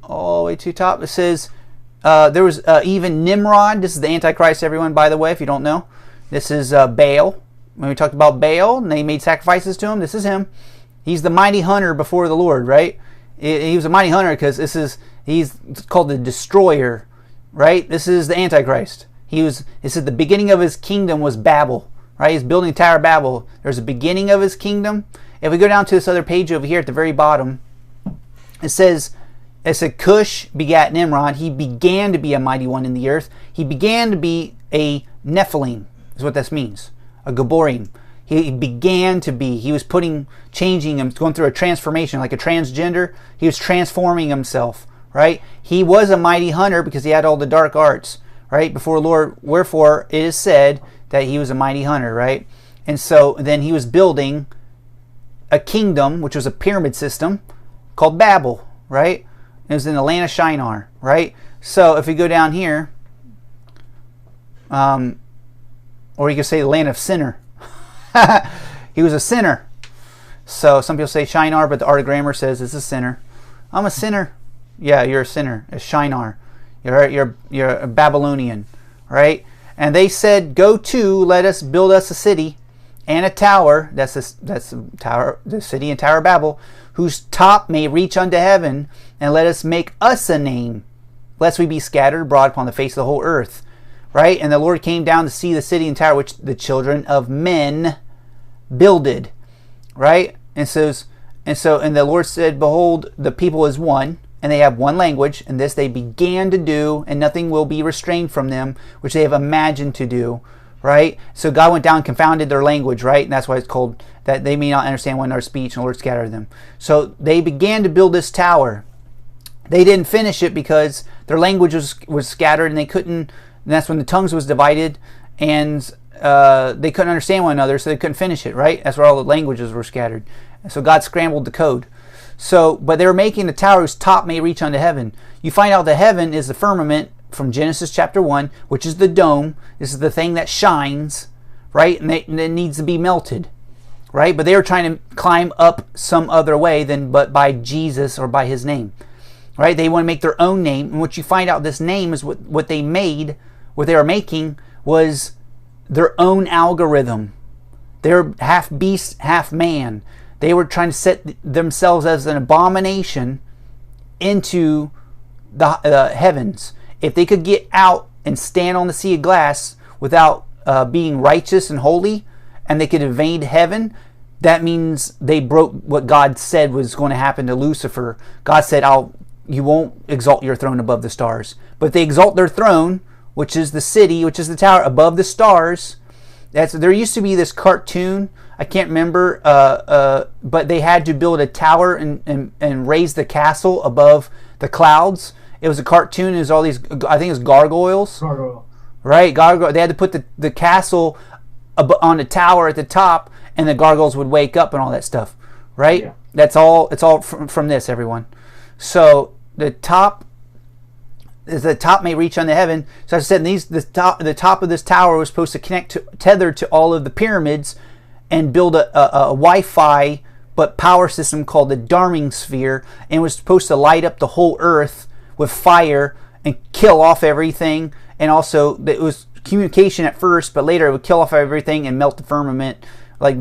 all the way to the top, it says, there was even Nimrod. This is the Antichrist, everyone, by the way, if you don't know. This is Baal. When we talked about Baal, and they made sacrifices to him, this is him. He's the mighty hunter before the Lord, right? He was a mighty hunter because he's called the destroyer, right? This is the Antichrist. It said the beginning of his kingdom was Babel, right? He's building the Tower of Babel. There's a beginning of his kingdom. If we go down to this other page over here at the very bottom, it said Cush begat Nimrod. He began to be a mighty one in the earth. He began to be a Nephilim, is what this means. A Gaborim. He began to be. He was changing him, going through a transformation, like a transgender. He was transforming himself, right? He was a mighty hunter because he had all the dark arts, right? Before the Lord, wherefore it is said that he was a mighty hunter, right? And so then he was building a kingdom, which was a pyramid system, called Babel, right? It was in the land of Shinar, right? So if we go down here, or you could say the land of sinner. He was a sinner. So some people say Shinar, but the Art of Grammar says it's a sinner. I'm a sinner. Yeah, you're a sinner. It's Shinar. You're a Babylonian, right? And they said, "Go to, let us build us a city and a tower." That's the tower, the city and Tower of Babel, whose top may reach unto heaven, and let us make us a name, lest we be scattered abroad upon the face of the whole earth. Right? And the Lord came down to see the city and tower which the children of men builded. Right? And the Lord said, "Behold, the people is one, and they have one language, and this they began to do, and nothing will be restrained from them, which they have imagined to do." Right? So God went down and confounded their language, right? And that's why it's called that they may not understand one another's speech, and the Lord scattered them. So they began to build this tower. They didn't finish it because their language was scattered, and they couldn't. And that's when the tongues was divided, and they couldn't understand one another, so they couldn't finish it, right? That's where all the languages were scattered. And so God scrambled the code. So, but they were making the tower whose top may reach unto heaven. You find out the heaven is the firmament from Genesis chapter 1, which is the dome. This is the thing that shines, right? And it needs to be melted, right? But they were trying to climb up some other way but by Jesus or by his name, right? They want to make their own name. And what you find out, this name is what they made. What they were making was their own algorithm. They're half beast, half man. They were trying to set themselves as an abomination into the heavens. If they could get out and stand on the sea of glass without being righteous and holy, and they could invade heaven, that means they broke what God said was going to happen to Lucifer. God said, "You won't exalt your throne above the stars." But if they exalt their throne, which is the city, which is the tower, above the stars. There used to be this cartoon, I can't remember, but they had to build a tower and raise the castle above the clouds. It was a cartoon. It was all these, I think it was gargoyles. Gargoyle. Right, gargoyle. They had to put the castle on a tower at the top, and the gargoyles would wake up and all that stuff. Right? Yeah. It's all from this, everyone. So the top may reach unto heaven. So as I said, the top of this tower was supposed to tether to all of the pyramids and build a Wi-Fi but power system called the Darming Sphere, and was supposed to light up the whole earth with fire and kill off everything. And also it was communication at first, but later it would kill off everything and melt the firmament, like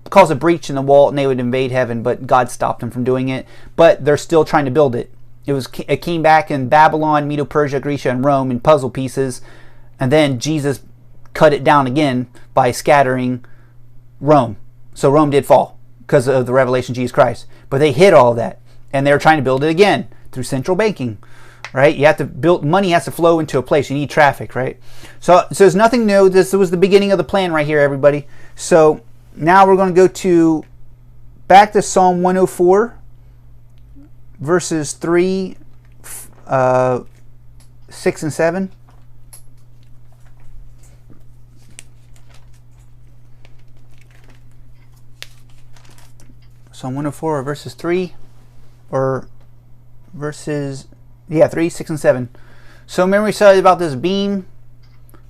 cause a breach in the wall, and they would invade heaven. But God stopped them from doing it. But they're still trying to build it. It came back in Babylon, Medo-Persia, Grecia, and Rome in puzzle pieces, and then Jesus cut it down again by scattering Rome. So Rome did fall because of the revelation of Jesus Christ. But they hid all of that, and they were trying to build it again through central banking, right? You have to build, money has to flow into a place. You need traffic, right? So there's nothing new. This was the beginning of the plan right here, everybody. So now we're going to go back to Psalm 104. Verses 3, 6, and 7. Psalm 104, verses 3, or verses, 3, 6, and 7. So remember we said about this beam.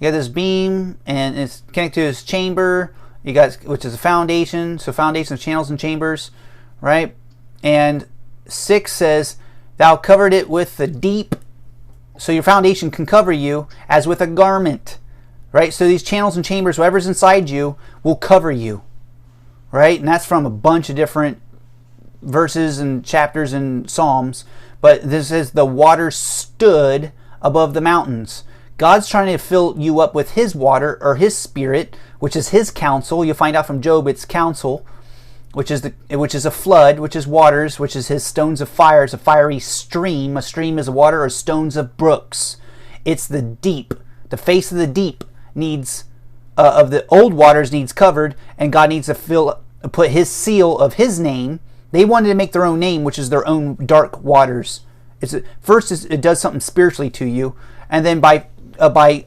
You got this beam, and it's connected to this chamber. You got, which is a foundation. So foundation of channels and chambers, right? And 6 says, "Thou covered it with the deep." So your foundation can cover you as with a garment, right? So these channels and chambers, whatever's inside you, will cover you, right? And that's from a bunch of different verses and chapters in Psalms. But this is, the water stood above the mountains. God's trying to fill you up with his water, or his spirit, which is his counsel. You'll find out from Job it's counsel, which is a flood, which is waters, which is his stones of fire. It's a fiery stream. A stream is water, or stones of brooks. It's the deep. The face of the deep needs, of the old waters needs covered, and God needs to put his seal of his name. They wanted to make their own name, which is their own dark waters. It does something spiritually to you, and then by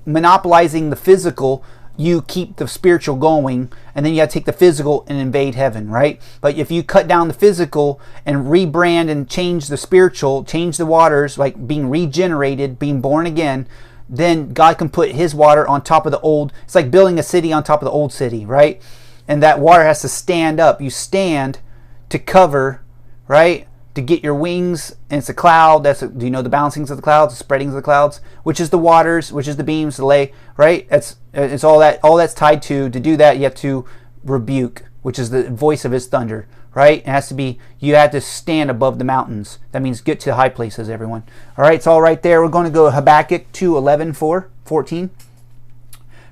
monopolizing the physical, you keep the spiritual going, and then you got to take the physical and invade heaven, right? But if you cut down the physical and rebrand and change the spiritual, change the waters, like being regenerated, being born again, then God can put his water on top of the old. It's like building a city on top of the old city, right? And that water has to stand up. You stand to cover, right? To get your wings, and it's a cloud. Do you know the bouncings of the clouds, the spreadings of the clouds, which is the waters, which is the beams, the lay, right? It's all that. All that's tied to do that. You have to rebuke, which is the voice of his thunder, right? It has to be. You have to stand above the mountains. That means get to the high places, everyone. All right, it's all right there. We're going to go Habakkuk 2:11, 14.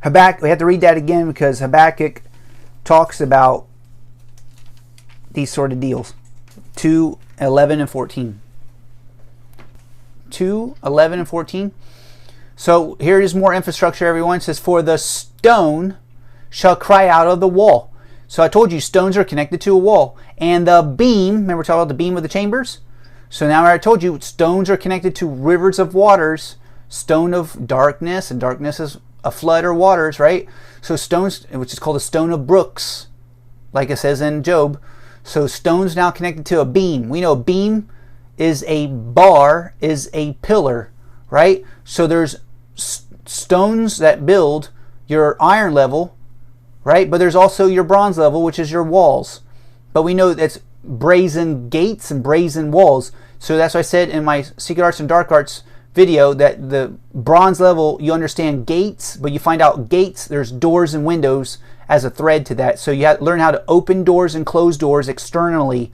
Habakkuk. We have to read that again because Habakkuk talks about these sort of deals. 2:11 and 14. 2:11 and 14. So here is more infrastructure, everyone. It says, for the stone shall cry out of the wall. So I told you stones are connected to a wall. And the beam, remember we're talking about the beam of the chambers? So now I told you stones are connected to rivers of waters. Stone of darkness, and darkness is a flood or waters, right? So stones, which is called a stone of brooks, like it says in Job. So stones now connected to a beam. We know a beam is a bar, is a pillar, right? So there's stones that build your iron level, right? But there's also your bronze level, which is your walls. But we know that's brazen gates and brazen walls. So that's why I said in my Secret Arts and Dark Arts video that the bronze level, you understand gates, but you find out gates, there's doors and windows as a thread to that. So you have to learn how to open doors and close doors externally,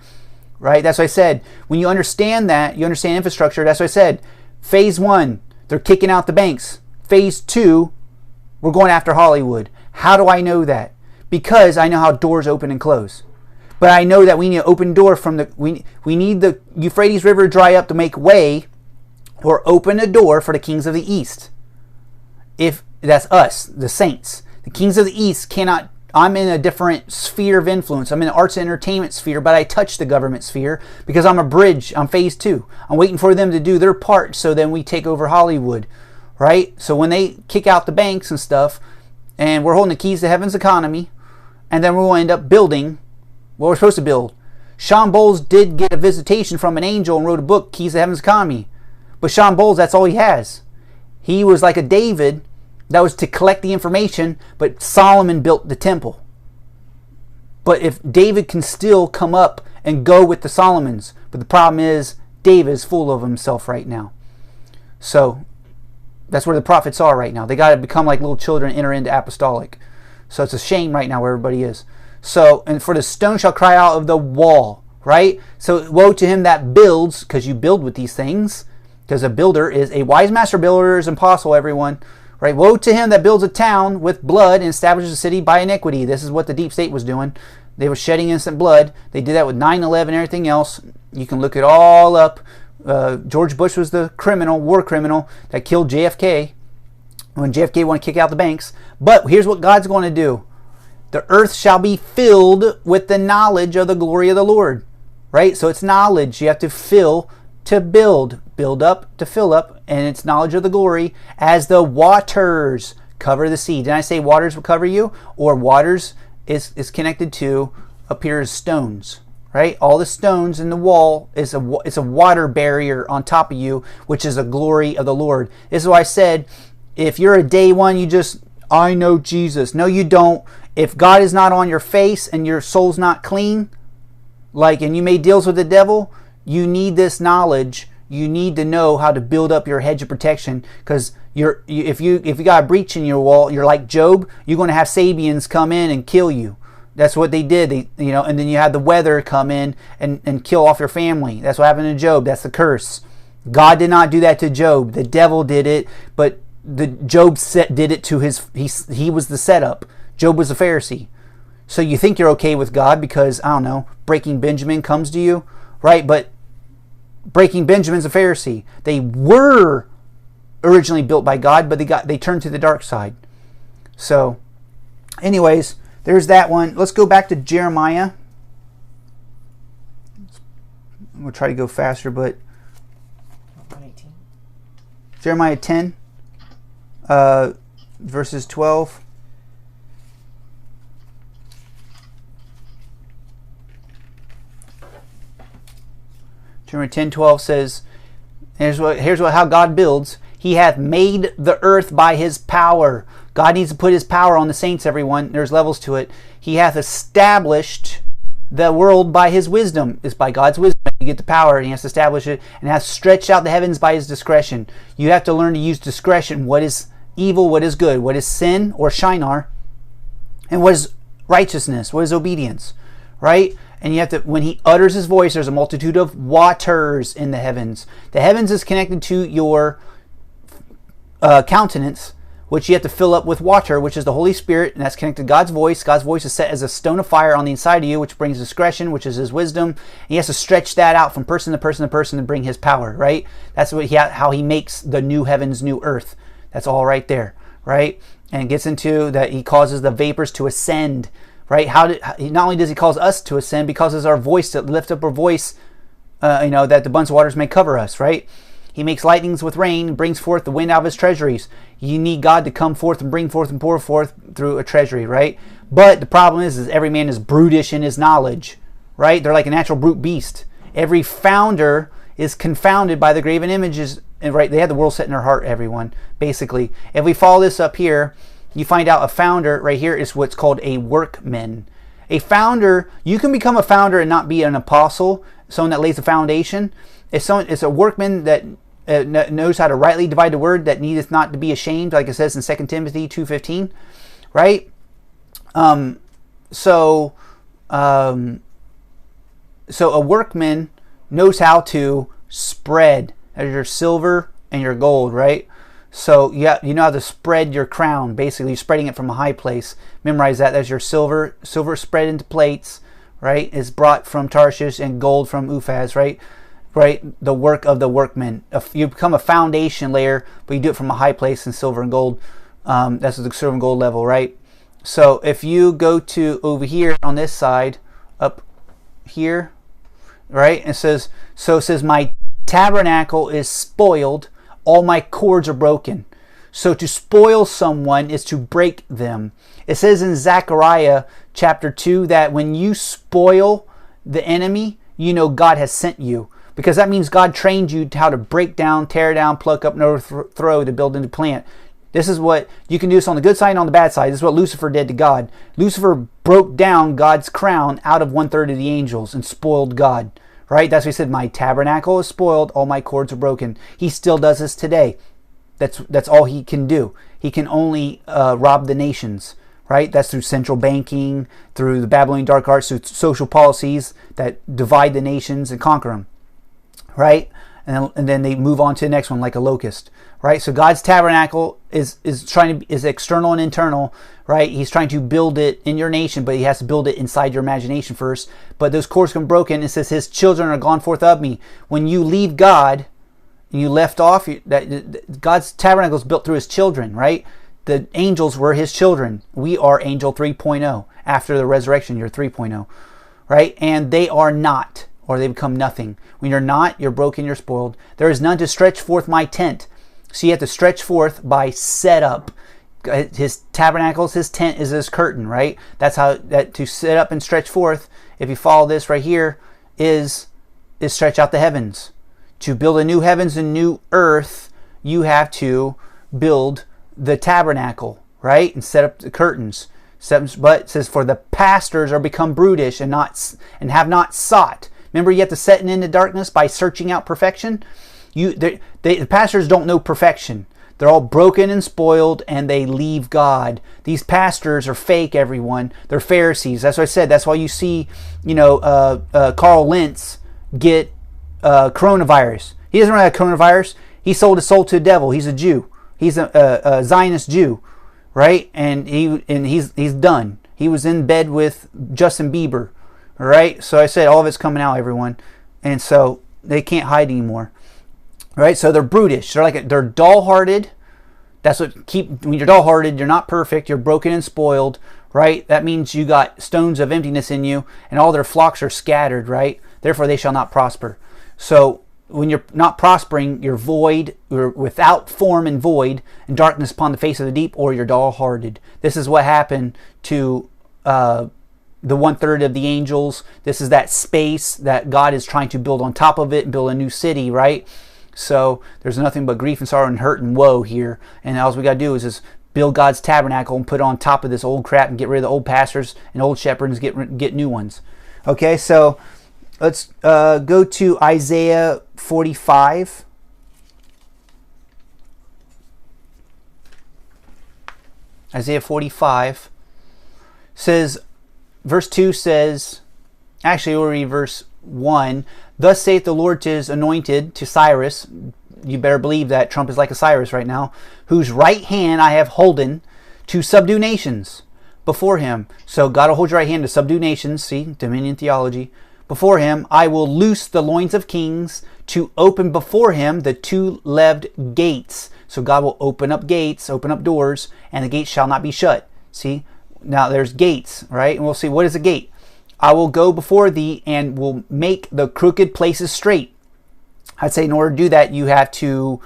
right? That's what I said. When you understand that, you understand infrastructure. That's what I said. Phase 1, they're kicking out the banks. Phase 2, we're going after Hollywood. How do I know that? Because I know how doors open and close. But I know that we need an open door from the, we need the Euphrates River dry up to make way, or open a door for the kings of the east. If that's us, the saints. The kings of the east cannot, I'm in a different sphere of influence. I'm in the arts and entertainment sphere, but I touch the government sphere because I'm a bridge. I'm phase 2. I'm waiting for them to do their part so then we take over Hollywood, right? So when they kick out the banks and stuff, and we're holding the keys to heaven's economy, and then we'll end up building what we're supposed to build. Sean Bowles did get a visitation from an angel and wrote a book, Keys to Heaven's Economy. But Sean Bowles, that's all he has. He was like a David that was to collect the information, but Solomon built the temple. But if David can still come up and go with the Solomons, but the problem is David is full of himself right now. So that's where the prophets are right now. They got to become like little children, enter into apostolic. So it's a shame right now where everybody is. So, and for the stone shall cry out of the wall, right? So woe to him that builds, because you build with these things, because a builder is a wise master builder is impossible, everyone. Right? Woe to him that builds a town with blood and establishes a city by iniquity. This is what the deep state was doing. They were shedding innocent blood. They did that with 9/11 and everything else. You can look it all up. George Bush was the criminal, war criminal that killed JFK when JFK wanted to kick out the banks. But here's what God's going to do. The earth shall be filled with the knowledge of the glory of the Lord. Right? So it's knowledge. You have to fill to build. Build up to fill up. And it's knowledge of the glory as the waters cover the sea. Did I say waters will cover you? Or waters is connected to up here as stones. Right? All the stones in the wall is it's a water barrier on top of you, which is the glory of the Lord. This is why I said, if you're a day one, you just, I know Jesus. No, you don't. If God is not on your face and your soul's not clean, and you made deals with the devil, you need this knowledge. You need to know how to build up your hedge of protection, because if you got a breach in your wall, you're like Job. You're going to have Sabians come in and kill you. That's what they did. And then you had the weather come in and kill off your family. That's what happened to Job. That's the curse. God did not do that to Job. The devil did it, but Job did it to he was the setup. Job was a Pharisee. So you think you're okay with God because, I don't know, Breaking Benjamin comes to you, right? But Breaking Benjamin's a Pharisee. They were originally built by God, but they turned to the dark side. So, anyways, there's that one. Let's go back to Jeremiah. We'll try to go faster, but 118. Jeremiah 10, verses 12. Deuteronomy 10:12 says, here's how God builds. He hath made the earth by his power. God needs to put his power on the saints, everyone. There's levels to it. He hath established the world by his wisdom. It's by God's wisdom you get the power, and he has to establish it, and has stretched out the heavens by his discretion. You have to learn to use discretion. What is evil, what is good, what is sin or shinar, and what is righteousness, what is obedience, right? And you have to, when he utters his voice, there's a multitude of waters in the heavens. The heavens is connected to your countenance, which you have to fill up with water, which is the Holy Spirit, and that's connected to God's voice. God's voice is set as a stone of fire on the inside of you, which brings discretion, which is his wisdom. And he has to stretch that out from person to person to person to bring his power, right? That's what how he makes the new heavens, new earth. That's all right there, right? And it gets into that he causes the vapors to ascend, right? Not only does he cause us to ascend, because it's our voice to lift up our voice, that the abundance of waters may cover us, right? He makes lightnings with rain, brings forth the wind out of his treasuries. You need God to come forth and bring forth and pour forth through a treasury, right? But the problem is every man is brutish in his knowledge, right? They're like a natural brute beast. Every founder is confounded by the graven images, and right, they have the world set in their heart, everyone, basically. If we follow this up here, you find out a founder right here is what's called a workman. A founder, you can become a founder and not be an apostle, someone that lays the foundation. It's a workman that knows how to rightly divide the word, that needeth not to be ashamed, like it says in 2 Timothy 2:15, right? So a workman knows how to spread. There's your silver and your gold, right? So yeah, you know how to spread your crown. Basically, you're spreading it from a high place. Memorize that. There's your silver spread into plates, right? Is brought from Tarshish, and gold from Uphaz, right? Right, the work of the workman. You become a foundation layer, but you do it from a high place in silver and gold. That's the silver and gold level, right? So if you go to over here on this side, up here, right, it says, my tabernacle is spoiled, all my cords are broken. So to spoil someone is to break them. It says in Zechariah chapter 2 that when you spoil the enemy, you know God has sent you. Because that means God trained you how to break down, tear down, pluck up, and overthrow, to build and to plant. This is what you can do. This on the good side and on the bad side. This is what Lucifer did to God. Lucifer broke down God's crown out of 1/3 of the angels and spoiled God. Right? That's what he said. My tabernacle is spoiled. All my cords are broken. He still does this today. That's all he can do. He can only rob the nations. Right? That's through central banking, through the Babylonian dark arts, through social policies that divide the nations and conquer them. Right? And then they move on to the next one like a locust. Right? So God's tabernacle is external and internal. Right? He's trying to build it in your nation, but he has to build it inside your imagination first. But those cords come broken. It says his children are gone forth of me. When you leave God and you left off, God's tabernacle is built through his children. Right? The angels were his children. We are angel 3.0. After the resurrection, you're 3.0. Right? And they are not, or they become nothing. When you're not, you're broken, you're spoiled. There is none to stretch forth my tent. So you have to stretch forth by set up. His tabernacles, his tent is his curtain, right? That's how that to set up and stretch forth. If you follow this right here, is stretch out the heavens. To build a new heavens and new earth, you have to build the tabernacle, right? And set up the curtains. But it says, for the pastors are become brutish and have not sought. Remember, you have to set into darkness by searching out perfection. The pastors don't know perfection. They're all broken and spoiled, and they leave God. These pastors are fake, everyone. They're Pharisees. That's what I said. That's why you see, Carl Lentz get coronavirus. He doesn't really have coronavirus. He sold his soul to the devil. He's a Jew. He's a Zionist Jew, right? And he's done. He was in bed with Justin Bieber. All right, so I said all of it's coming out, everyone, and so they can't hide anymore. All right, so they're brutish. They're dull-hearted. That's when you're dull-hearted, you're not perfect. You're broken and spoiled. Right? That means you got stones of emptiness in you, and all their flocks are scattered. Right? Therefore, they shall not prosper. So when you're not prospering, you're void, you're without form and void, and darkness upon the face of the deep, or you're dull-hearted. This is what happened to the 1/3 of the angels. This is that space that God is trying to build on top of it and build a new city, right? So there's nothing but grief and sorrow and hurt and woe here. And all we got to do is just build God's tabernacle and put it on top of this old crap and get rid of the old pastors and old shepherds and get new ones. Okay, so let's go to Isaiah 45. Isaiah 45 says, verse 2 says, actually we'll read verse 1. Thus saith the Lord to his anointed, to Cyrus. You better believe that Trump is like a Cyrus right now. Whose right hand I have holden to subdue nations before him. So God will hold your right hand to subdue nations. See, dominion theology. Before him, I will loose the loins of kings, to open before him the two-leved gates. So God will open up gates, open up doors, and the gates shall not be shut. See, now there's gates, right? And we'll see, what is a gate? I will go before thee and will make the crooked places straight. I'd say in order to do that, you have to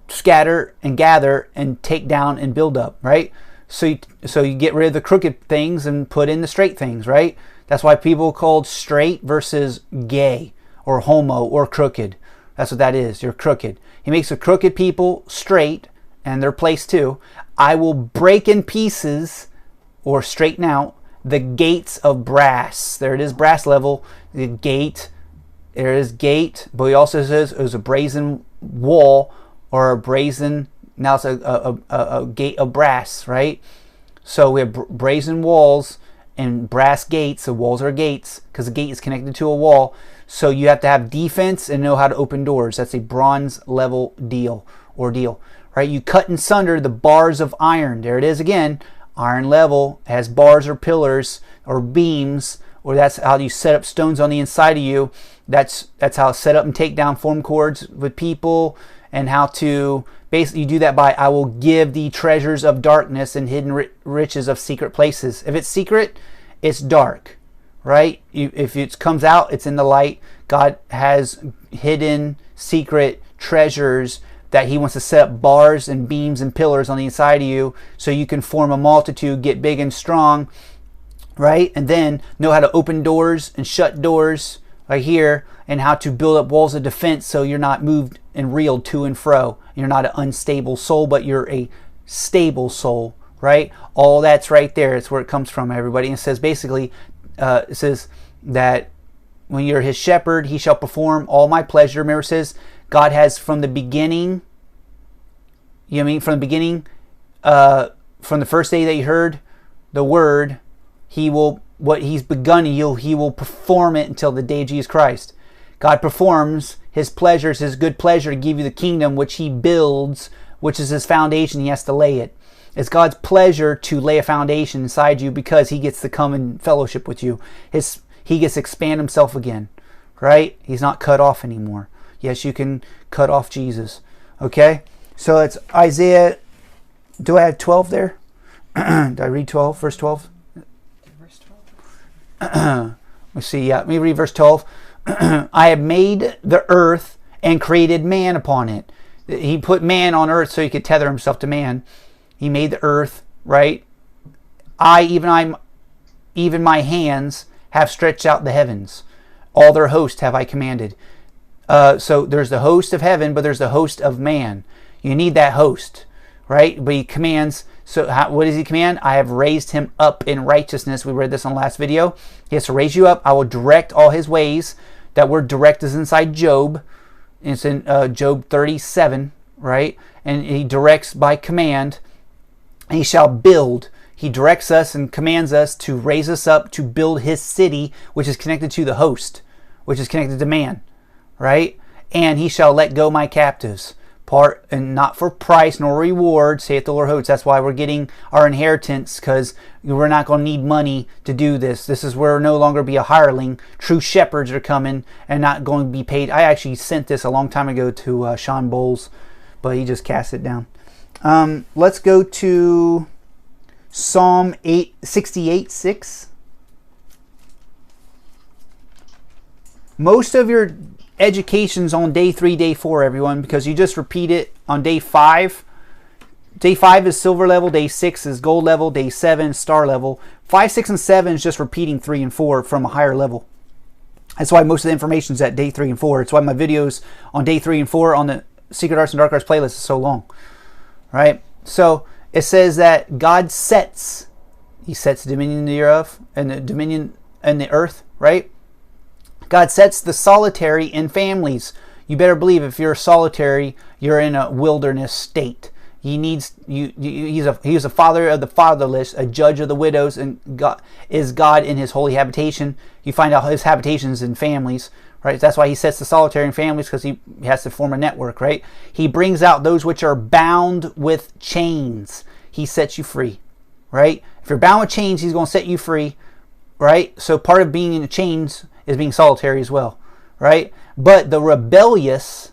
scatter and gather and take down and build up, right? So you get rid of the crooked things and put in the straight things, right? That's why people are called straight versus gay or homo or crooked. That's what that is. You're crooked. He makes the crooked people straight and their place too. I will break in pieces or straighten out the gates of brass. There it is, brass level. The gate. There is gate. But he also says it was a brazen wall or a brazen. Now it's a gate of brass, right? So we have brazen walls and brass gates. The walls are gates because the gate is connected to a wall. So you have to have defense and know how to open doors. That's a bronze level deal, right? You cut in sunder the bars of iron. There it is again. Iron level has bars or pillars or beams, or that's how you set up stones on the inside of you. That's how to set up and take down form cords with people, and how to basically, you do that by, I will give thee treasures of darkness and hidden riches of secret places. If it's secret, it's dark, right? If it comes out, it's in the light. God has hidden secret treasures that he wants to set up bars and beams and pillars on the inside of you so you can form a multitude, get big and strong, right? And then know how to open doors and shut doors right here, and how to build up walls of defense so you're not moved and reeled to and fro. You're not an unstable soul, but you're a stable soul, right? All that's right there. It's where it comes from, everybody. And it says basically, it says that when you're his shepherd, he shall perform all my pleasure. Remember, it says God has from the beginning, you know what I mean? From the beginning, from the first day that you heard the word, he will, what he's begun in you, he will perform it until the day of Jesus Christ. God performs his pleasures, his good pleasure to give you the kingdom which he builds, which is his foundation. He has to lay it. It's God's pleasure to lay a foundation inside you because he gets to come in fellowship with you. He gets to expand himself again, right? He's not cut off anymore. Yes, you can cut off Jesus. Okay? So it's Isaiah. Do I have 12 there? Did I read 12? Verse 12? Verse 12. Let's see. Yeah, let me read verse 12. I have made the earth and created man upon it. He put man on earth so he could tether himself to man. He made the earth, right? Even my hands have stretched out the heavens. All their host have I commanded. So there's the host of heaven, but there's the host of man. You need that host, right? But he commands. So what does he command? I have raised him up in righteousness. We read this on the last video. He has to raise you up. I will direct all his ways. That word direct is inside Job. It's in Job 37, right? And he directs by command. And he shall build. He directs us and commands us to raise us up to build his city, which is connected to the host, which is connected to man, right? And he shall let go my captives. Part and not for price nor reward, saith the Lord hosts. That's why we're getting our inheritance, because we're not going to need money to do this. This is where we'll no longer be a hireling. True shepherds are coming and not going to be paid. I actually sent this a long time ago to Sean Bowles, but he just cast it down. Let's go to Psalm 68:6. Most of your education's on day 3, day 4, everyone, because you just repeat it on day 5. day 5 is silver level, day 6 is gold level, day 7 star level. 5, 6, and 7 is just repeating 3 and 4 from a higher level. That's why most of the information is at day 3 and 4. It's why my videos on day 3 and 4 on the Secret Arts and Dark Arts playlist is so long. Right? So it says that God sets, he sets dominion in the earth and the dominion in the earth, right? God sets the solitary in families. You better believe if you're solitary, you're in a wilderness state. He needs you. He's a father of the fatherless, a judge of the widows, and God is God in His holy habitation. You find out His habitations in families, right? That's why He sets the solitary in families, because He has to form a network, right? He brings out those which are bound with chains. He sets you free, right? If you're bound with chains, He's going to set you free, right? So part of being in the chains is being solitary as well, right? But the rebellious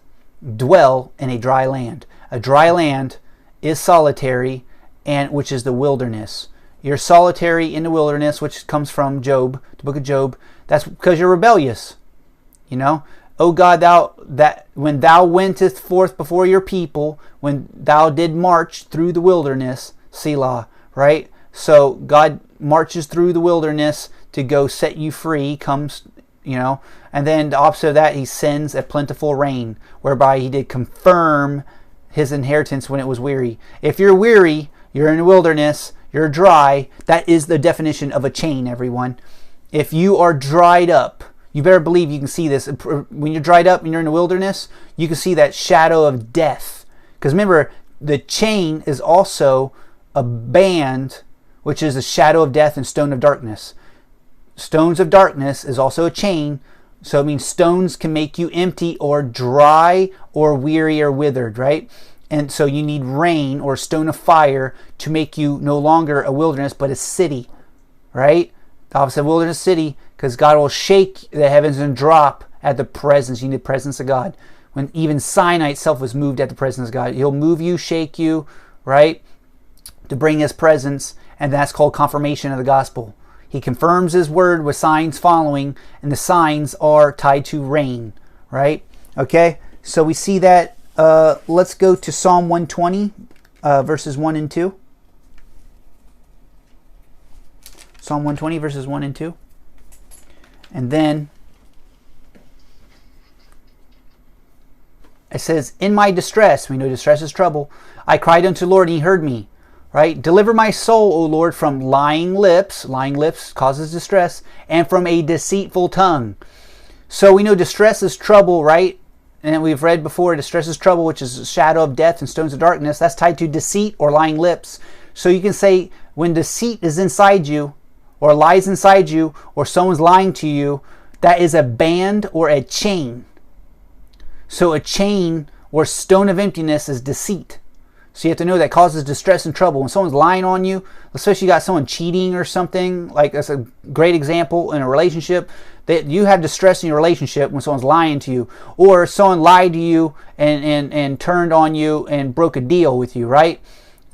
dwell in a dry land. A dry land is solitary, and which is the wilderness. You're solitary in the wilderness, which comes from Job, the book of Job. That's because you're rebellious. You know, O God, that when thou wentest forth before your people, when thou did march through the wilderness, Selah, right? So God marches through the wilderness to go set you free, comes, you know, and then the opposite of that, He sends a plentiful rain, whereby He did confirm His inheritance when it was weary. If you're weary, you're in the wilderness, you're dry, that is the definition of a chain, everyone. If you are dried up, you better believe you can see this. When you're dried up and you're in the wilderness, you can see that shadow of death. Because remember, the chain is also a band, which is a shadow of death and stone of darkness. Stones of darkness is also a chain. So it means stones can make you empty or dry or weary or withered, right? And so you need rain or stone of fire to make you no longer a wilderness, but a city, right? The opposite of wilderness, city, because God will shake the heavens and drop at the presence. You need the presence of God. When even Sinai itself was moved at the presence of God. He'll move you, shake you, right? To bring His presence, and that's called confirmation of the gospel. He confirms His word with signs following, and the signs are tied to rain, right? Okay, so we see that. Let's go to Psalm 120, verses 1 and 2. Psalm 120, verses 1 and 2. And then it says, in my distress, we know distress is trouble, I cried unto the Lord, and He heard me. Right? Deliver my soul, O Lord, from lying lips. Lying lips causes distress. And from a deceitful tongue. So we know distress is trouble, right? And we've read before, distress is trouble, which is a shadow of death and stones of darkness. That's tied to deceit or lying lips. So you can say when deceit is inside you, or lies inside you, or someone's lying to you, that is a band or a chain. So a chain or stone of emptiness is deceit. So you have to know that causes distress and trouble. When someone's lying on you, especially you got someone cheating or something, like that's a great example in a relationship, that you have distress in your relationship when someone's lying to you, or someone lied to you and turned on you and broke a deal with you, right?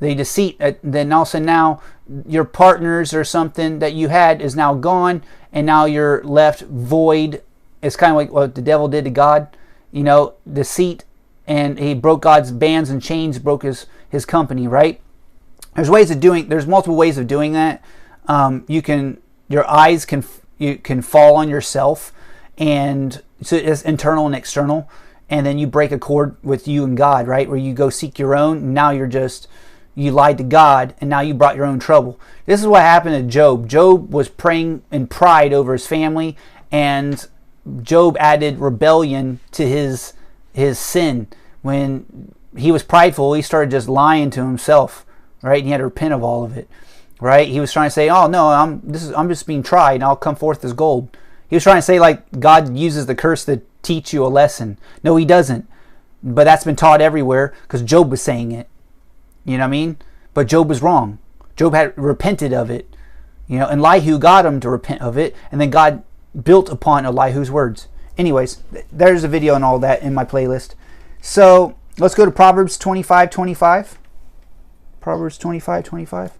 They deceit, then all of a sudden now your partners or something that you had is now gone, and now you're left void. It's kind of like what the devil did to God, you know, deceit. And he broke God's bands and chains, broke his company, right? There's multiple ways of doing that. Your eyes can fall on yourself, and so it's internal and external, and then you break a cord with you and God, right? Where you go seek your own, and now you lied to God, and now you brought your own trouble. This is what happened to Job. Job was praying in pride over his family, and Job added rebellion to his sin. When he was prideful, he started just lying to himself, right? And he had to repent of all of it, right? He was trying to say, oh no, I'm just being tried and I'll come forth as gold. He was trying to say like God uses the curse to teach you a lesson. No, He doesn't. But that's been taught everywhere because Job was saying it. You know what I mean? But Job was wrong. Job had repented of it. You know, and Elihu got him to repent of it, and then God built upon Elihu's words. Anyways, there's a video on all that in my playlist. So let's go to Proverbs 25:25. Proverbs 25:25.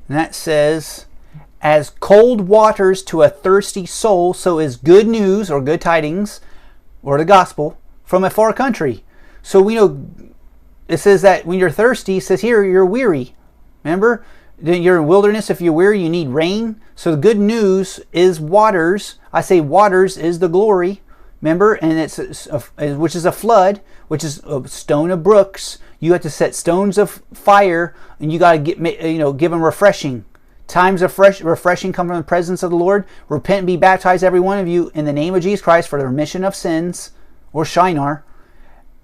And that says, as cold waters to a thirsty soul, so is good news or good tidings or the gospel from a far country. So we know it says that when you're thirsty, it says here you're weary. Remember? Then you're in wilderness. If you're weary, you need rain. So the good news is waters. I say waters is the glory. Remember? And it's which is a flood, which is a stone of brooks. You have to set stones of fire, and you got to give them refreshing. Times of refreshing come from the presence of the Lord. Repent and be baptized, every one of you, in the name of Jesus Christ for the remission of sins, or Shinar,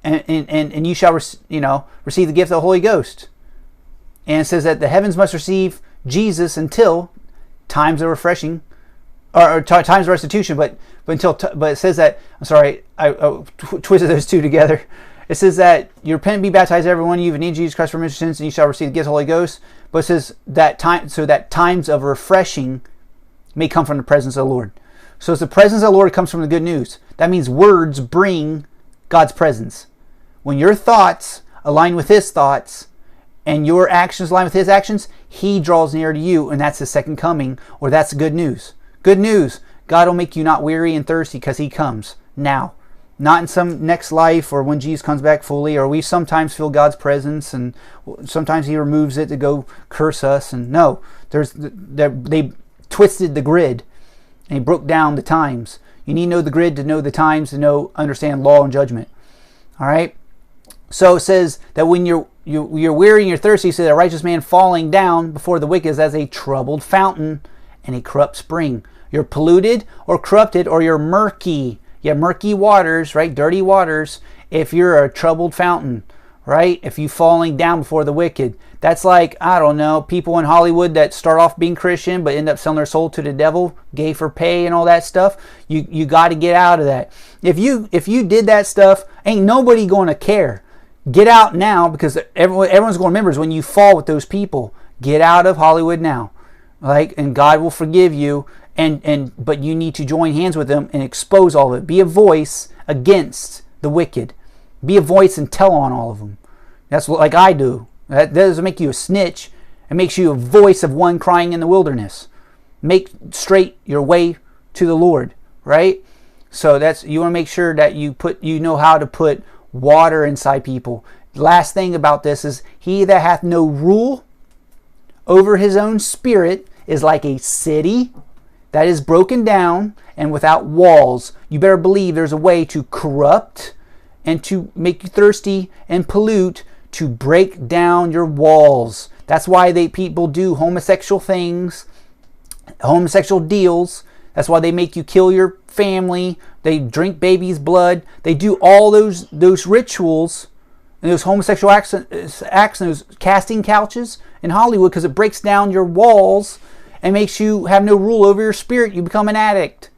and you shall receive the gift of the Holy Ghost. And it says that the heavens must receive Jesus until times of refreshing, or times of restitution. But it says that, I'm sorry, I twisted those two together. It says that you repent and be baptized, every one of you, in the name of Jesus Christ for remission of sins, and you shall receive the gift of the Holy Ghost. But it says that times of refreshing may come from the presence of the Lord. So it's the presence of the Lord comes from the good news. That means words bring God's presence. When your thoughts align with His thoughts, and your actions align with His actions, He draws near to you, and that's the second coming, or that's good news. Good news. God will make you not weary and thirsty because He comes now. Not in some next life or when Jesus comes back fully, or we sometimes feel God's presence and sometimes He removes it to go curse us. And no, they twisted the grid and He broke down the times. You need to know the grid to know the times, to understand law and judgment. All right? So it says that when you're weary and you're thirsty, it says a righteous man falling down before the wicked is as a troubled fountain and a corrupt spring. You're polluted or corrupted, or you're murky. You have murky waters, right? Dirty waters. If you're a troubled fountain, right? If you falling down before the wicked. That's like, I don't know, people in Hollywood that start off being Christian but end up selling their soul to the devil, gay for pay and all that stuff. You got to get out of that. If you did that stuff, ain't nobody going to care. Get out now, because everyone's going to remember is when you fall with those people. Get out of Hollywood now. And God will forgive you, but you need to join hands with them and expose all of it. Be a voice against the wicked. Be a voice and tell on all of them. That's what I do. That doesn't make you a snitch. It makes you a voice of one crying in the wilderness. Make straight your way to the Lord, right? So you want to make sure that you know how to put water inside people. Last thing about this is, he that hath no rule over his own spirit is like a city that is broken down and without walls. You better believe there's a way to corrupt and to make you thirsty and pollute, to break down your walls. That's why people do homosexual things, homosexual deals. That's why they make you kill your family. They drink babies' blood. They do all those rituals and those homosexual acts and those casting couches in Hollywood, because it breaks down your walls and makes you have no rule over your spirit. You become an addict.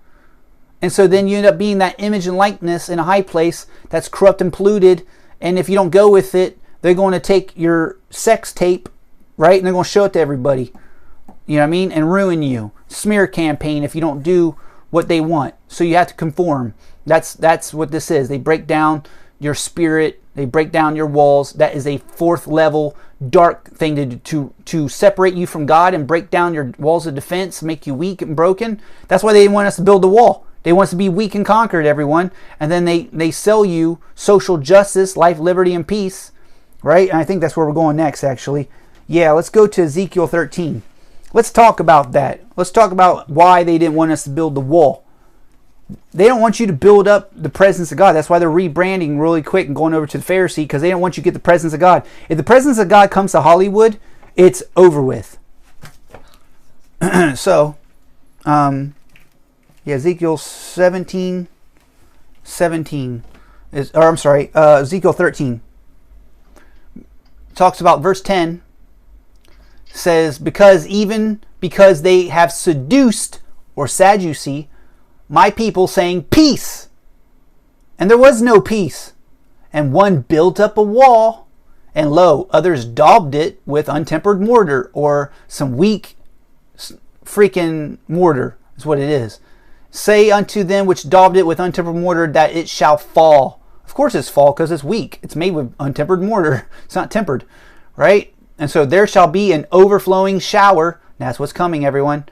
And so then you end up being that image and likeness in a high place that's corrupt and polluted. And if you don't go with it, they're going to take your sex tape, right? And they're going to show it to everybody. You know what I mean? And ruin you. Smear campaign if you don't do what they want. So you have to conform. That's what this is. They break down your spirit. They break down your walls. That is a fourth level dark thing to separate you from God and break down your walls of defense, make you weak and broken. That's why they want us to build the wall. They want us to be weak and conquered, everyone. And then they sell you social justice, life, liberty, and peace. Right? And I think that's where we're going next, actually. Yeah, let's go to Ezekiel 13. Let's talk about that. Let's talk about why they didn't want us to build the wall. They don't want you to build up the presence of God. That's why they're rebranding really quick and going over to the Pharisee, because they don't want you to get the presence of God. If the presence of God comes to Hollywood, it's over with. So, Ezekiel 17, Ezekiel 13 talks about verse 10, says, because they have seduced, or Sadducee, my people, saying peace, and there was no peace. And one built up a wall, and lo, others daubed it with untempered mortar, or some weak freaking mortar is what it is. Say unto them which daubed it with untempered mortar that it shall fall. Of course it's fall, because it's weak. It's made with untempered mortar. It's not tempered, right? And so there shall be an overflowing shower. That's what's coming, everyone.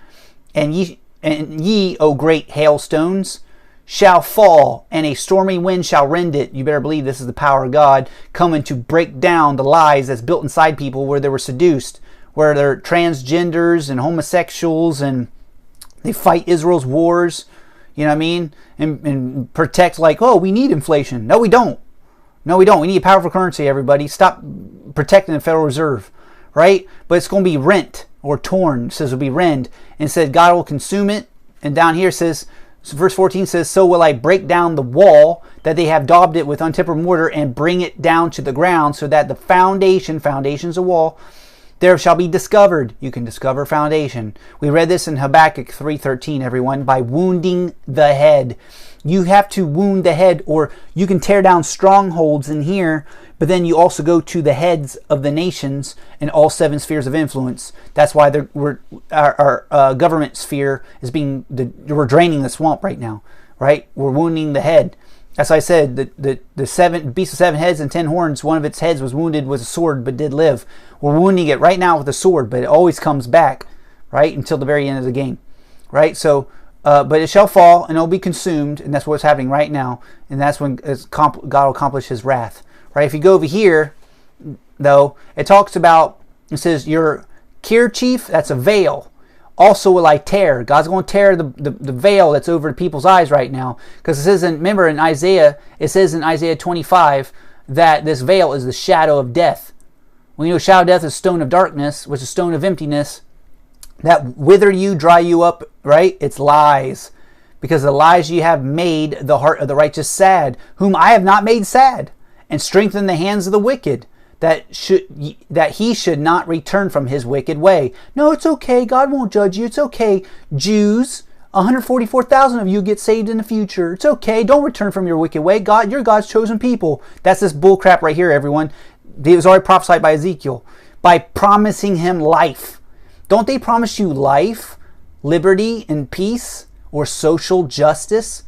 And ye, O great hailstones, shall fall, and a stormy wind shall rend it. You better believe this is the power of God coming to break down the lies that's built inside people where they were seduced, where they're transgenders and homosexuals, and they fight Israel's wars, you know what I mean? And protect, like, oh, we need inflation. No, we don't. No, we don't. We need a powerful currency, everybody. Stop protecting the Federal Reserve, right? But it's going to be rent or torn. It says it'll be rend. And it said God will consume it. And down here it says, so verse 14 says, so will I break down the wall that they have daubed it with untempered mortar and bring it down to the ground, so that the foundation's a wall, there shall be discovered. You can discover foundation. We read this in Habakkuk 3:13, everyone, by wounding the head. You have to wound the head, or you can tear down strongholds in here, but then you also go to the heads of the nations in all 7 spheres of influence. That's why our government sphere is we're draining the swamp right now, right? We're wounding the head. As I said, the beast of 7 heads and 10 horns, one of its heads was wounded with a sword but did live. We're wounding it right now with a sword, but it always comes back, right, until the very end of the game, right? So, but it shall fall and it will be consumed, and that's what's happening right now, and that's when God will accomplish his wrath, right? If you go over here, though, it talks about, it says, your kerchief, that's a veil. Also will I tear. God's going to tear the veil that's over people's eyes right now. Because it says, remember in Isaiah, it says in Isaiah 25 that this veil is the shadow of death. When you know shadow of death is stone of darkness, which is stone of emptiness, that wither you, dry you up, right? It's lies. Because the lies you have made the heart of the righteous sad, whom I have not made sad, and strengthened the hands of the wicked, that he should not return from his wicked way. No, it's okay. God won't judge you. It's okay. Jews, 144,000 of you get saved in the future. It's okay. Don't return from your wicked way. God, you're God's chosen people. That's this bull crap right here, everyone. It was already prophesied by Ezekiel. By promising him life. Don't they promise you life, liberty, and peace, or social justice?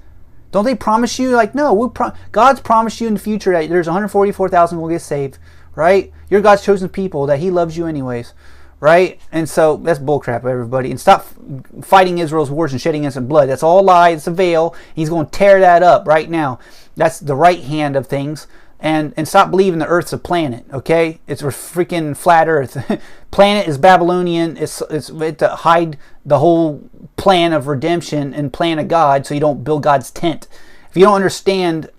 Don't they promise you, like, no, God's promised you in the future that there's 144,000 will get saved. Right? You're God's chosen people, that he loves you anyways. Right? And so that's bullcrap, everybody. And stop fighting Israel's wars and shedding innocent blood. That's all lies. It's a veil. He's going to tear that up right now. That's the right hand of things. And stop believing the earth's a planet, okay? It's a freaking flat earth. Planet is Babylonian. It's to hide the whole plan of redemption and plan of God, so you don't build God's tent. If you don't understand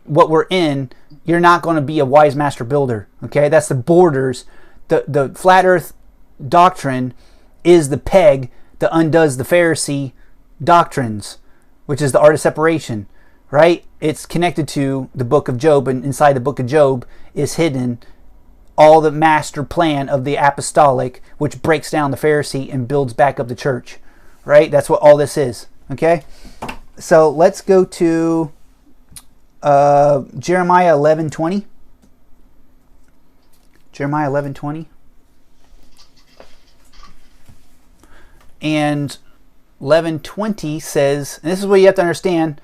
what we're in, you're not going to be a wise master builder. Okay, that's the borders. The flat earth doctrine is the peg that undoes the Pharisee doctrines, which is the art of separation, right? It's connected to the book of Job, and inside the book of Job is hidden all the master plan of the apostolic, which breaks down the Pharisee and builds back up the church, right? That's what all this is, okay? So let's go to Jeremiah 11:20. Jeremiah 11:20. And 11:20 says, and this is what you have to understand.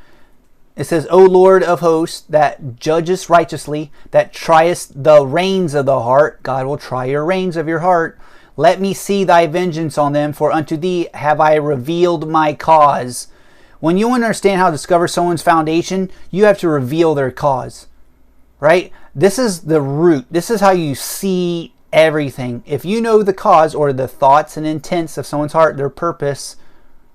It says, O Lord of hosts, that judgest righteously, that triest the reins of the heart. God will try your reins of your heart. Let me see thy vengeance on them, for unto thee have I revealed my cause. When you understand how to discover someone's foundation, you have to reveal their cause, right? This is the root. This is how you see everything. If you know the cause, or the thoughts and intents of someone's heart, their purpose,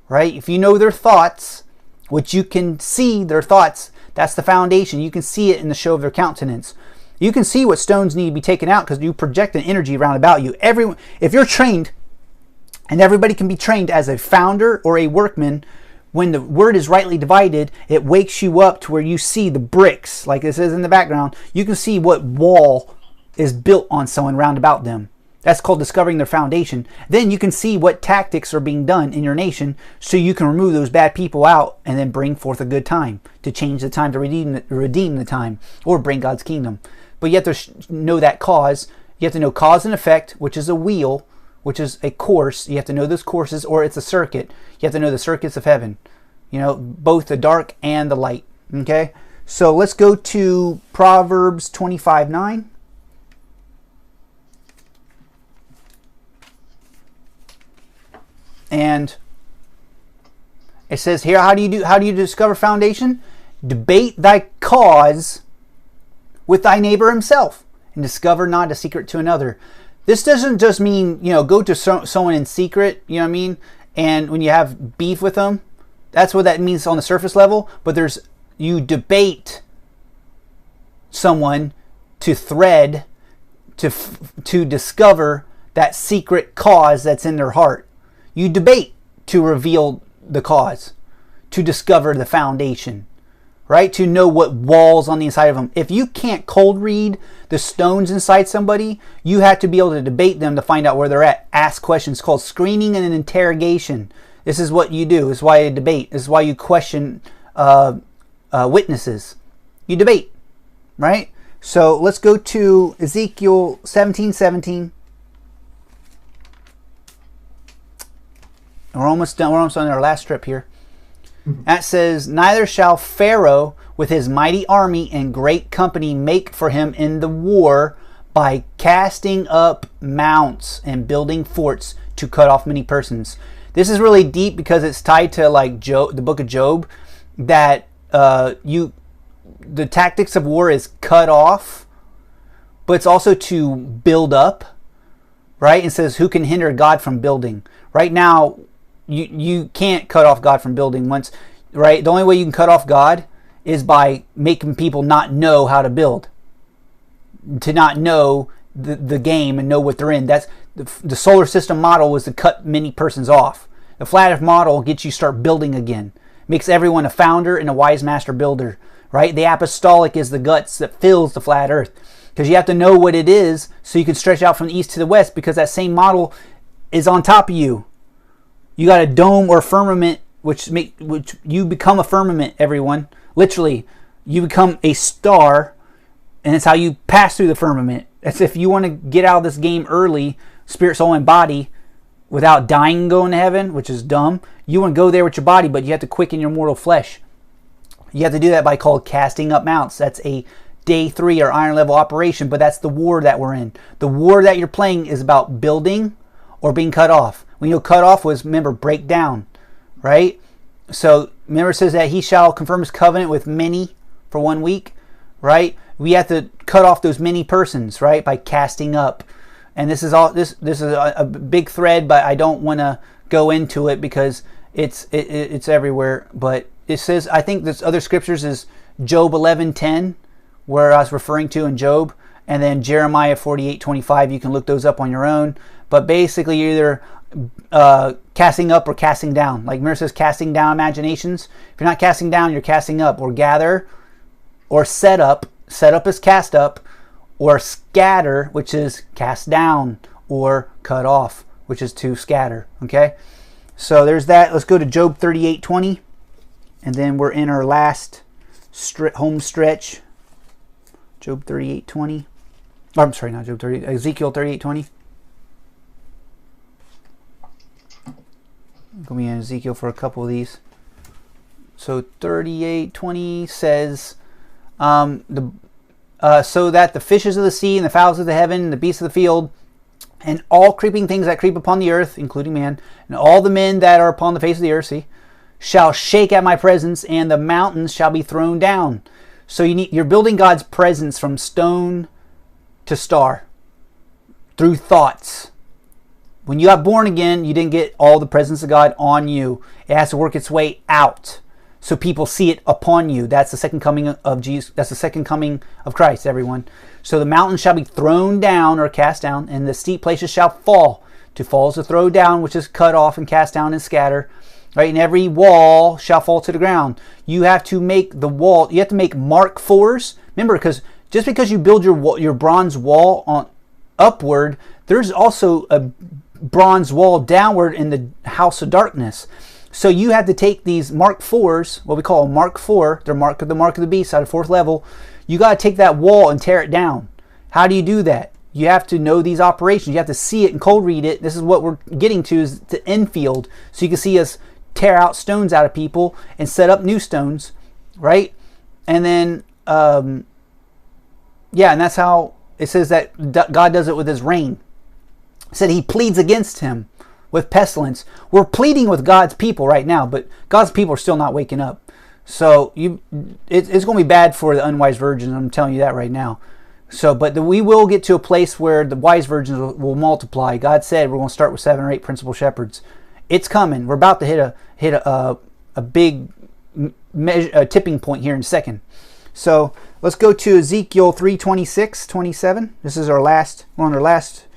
right? If you know their thoughts, which you can see their thoughts, that's the foundation. You can see it in the show of their countenance. You can see what stones need to be taken out because you project an energy around about you. Everyone, if you're trained, and everybody can be trained as a founder or a workman, when the word is rightly divided, it wakes you up to where you see the bricks, like it says in the background. You can see what wall is built on someone round about them. That's called discovering their foundation. Then you can see what tactics are being done in your nation, so you can remove those bad people out and then bring forth a good time to change the time, to redeem the time, or bring God's kingdom. But you have to know that cause. You have to know cause and effect, which is a wheel, which is a course. You have to know those courses, or it's a circuit. You have to know the circuits of heaven. You know, both the dark and the light. Okay? So let's go to Proverbs 25:9. And It says here, how do you discover foundation? Debate thy cause with thy neighbor himself, and discover not a secret to another. This doesn't just mean, go to someone in secret, you know what I mean? And when you have beef with them, that's what that means on the surface level. But you debate someone to thread, to discover that secret cause that's in their heart. You debate to reveal the cause, to discover the foundation, right? To know what walls on the inside of them. If you can't cold read the stones inside somebody, you have to be able to debate them to find out where they're at. Ask questions, called screening and an interrogation. This is what you do. This is why you debate. This is why you question witnesses. You debate, right? So let's go to Ezekiel 17:17. We're almost done. We're almost on our last strip here. That says, neither shall Pharaoh with his mighty army and great company make for him in the war by casting up mounts and building forts to cut off many persons. This is really deep because it's tied to like Job, the book of Job, that the tactics of war is cut off, but it's also to build up, right? It says, who can hinder God from building? Right now, you can't cut off God from building once, right? The only way you can cut off God is by making people not know how to build, to not know the game and know what they're in. That's the solar system model, was to cut many persons off. The flat earth model gets you start building again, makes everyone a founder and a wise master builder, right? The apostolic is the guts that fills the flat earth, because you have to know what it is so you can stretch out from the east to the west, because that same model is on top of you. You got a dome or firmament, which you become a firmament, everyone. Literally, you become a star, and it's how you pass through the firmament. That's if you want to get out of this game early, spirit, soul, and body, without dying and going to heaven, which is dumb. You want to go there with your body, but you have to quicken your mortal flesh. You have to do that by called casting up mounts. That's a day 3 or iron level operation, but that's the war that we're in. The war that you're playing is about building or being cut off. When you'll cut off was, remember, break down, right? So remember, it says that he shall confirm his covenant with many for 1 week, right? We have to cut off those many persons, right, by casting up. And this is all this is a big thread, but I don't want to go into it because it's everywhere. But it says, I think this other scriptures is Job 11:10, where I was referring to in Job, and then Jeremiah 48:25. You can look those up on your own. But basically, you're either casting up or casting down. Like Mir says, casting down imaginations. If you're not casting down, you're casting up. Or gather, or set up. Set up is cast up. Or scatter, which is cast down. Or cut off, which is to scatter. Okay? So there's that. Let's go to Job 38:20. And then we're in our last home stretch. Job 38:20. Oh, I'm sorry, not Job 30. Ezekiel 38:20. Going to be in Ezekiel for a couple of these. So 38:20 says, so that the fishes of the sea and the fowls of the heaven and the beasts of the field and all creeping things that creep upon the earth, including man, and all the men that are upon the face of the earth, see, shall shake at my presence, and the mountains shall be thrown down. So you're building God's presence from stone to star through thoughts. When you got born again, you didn't get all the presence of God on you. It has to work its way out so people see it upon you. That's the second coming of Jesus. That's the second coming of Christ, everyone. So the mountains shall be thrown down or cast down, and the steep places shall fall. To fall is to throw down, which is cut off and cast down and scatter. Right? And every wall shall fall to the ground. You have to make the wall. You have to make Mark 4s. Remember, because just because you build your bronze wall on upward, there's also a bronze wall downward in the house of darkness. So you have to take these Mark 4s, what we call a Mark 4, the mark of the beast out of 4th level. You got to take that wall and tear it down. How do you do that? You have to know these operations. You have to see it and cold read it. This is what we're getting to, is the infield. So you can see us tear out stones out of people and set up new stones, right? And then, and that's how it says that God does it with his rain. It said he pleads against him. with pestilence. We're pleading with God's people right now, but God's people are still not waking up. So it's going to be bad for the unwise virgins. I'm telling you that right now. So, but we will get to a place where the wise virgins will multiply. God said we're going to start with 7 or 8 principal shepherds. It's coming. We're about to hit a big tipping point here in a second. So let's go to Ezekiel 3:26, 27. This is our last. We're on our last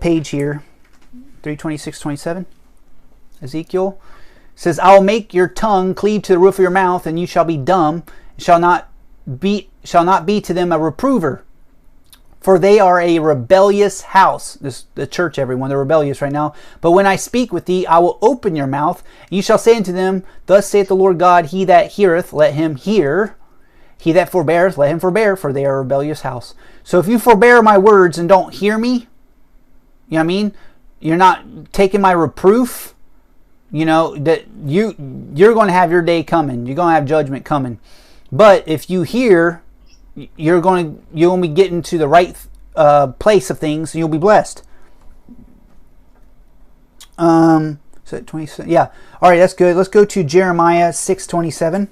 page here. 3:26, 27. Ezekiel says, "I will make your tongue cleave to the roof of your mouth, and you shall be dumb. Shall not be to them a reprover, for they are a rebellious house." This the church, everyone. They're rebellious right now. "But when I speak with thee, I will open your mouth. And you shall say unto them, Thus saith the Lord God, He that heareth, let him hear. He that forbeareth, let him forbear, for they are a rebellious house." So if you forbear my words and don't hear me, you know what I mean? You're not taking my reproof. You know that you're going to have your day coming. You're going to have judgment coming. But if you hear, you're going to be getting to the right place of things, and you'll be blessed. So 27, yeah. All right, that's good. Let's go to Jeremiah 6:27.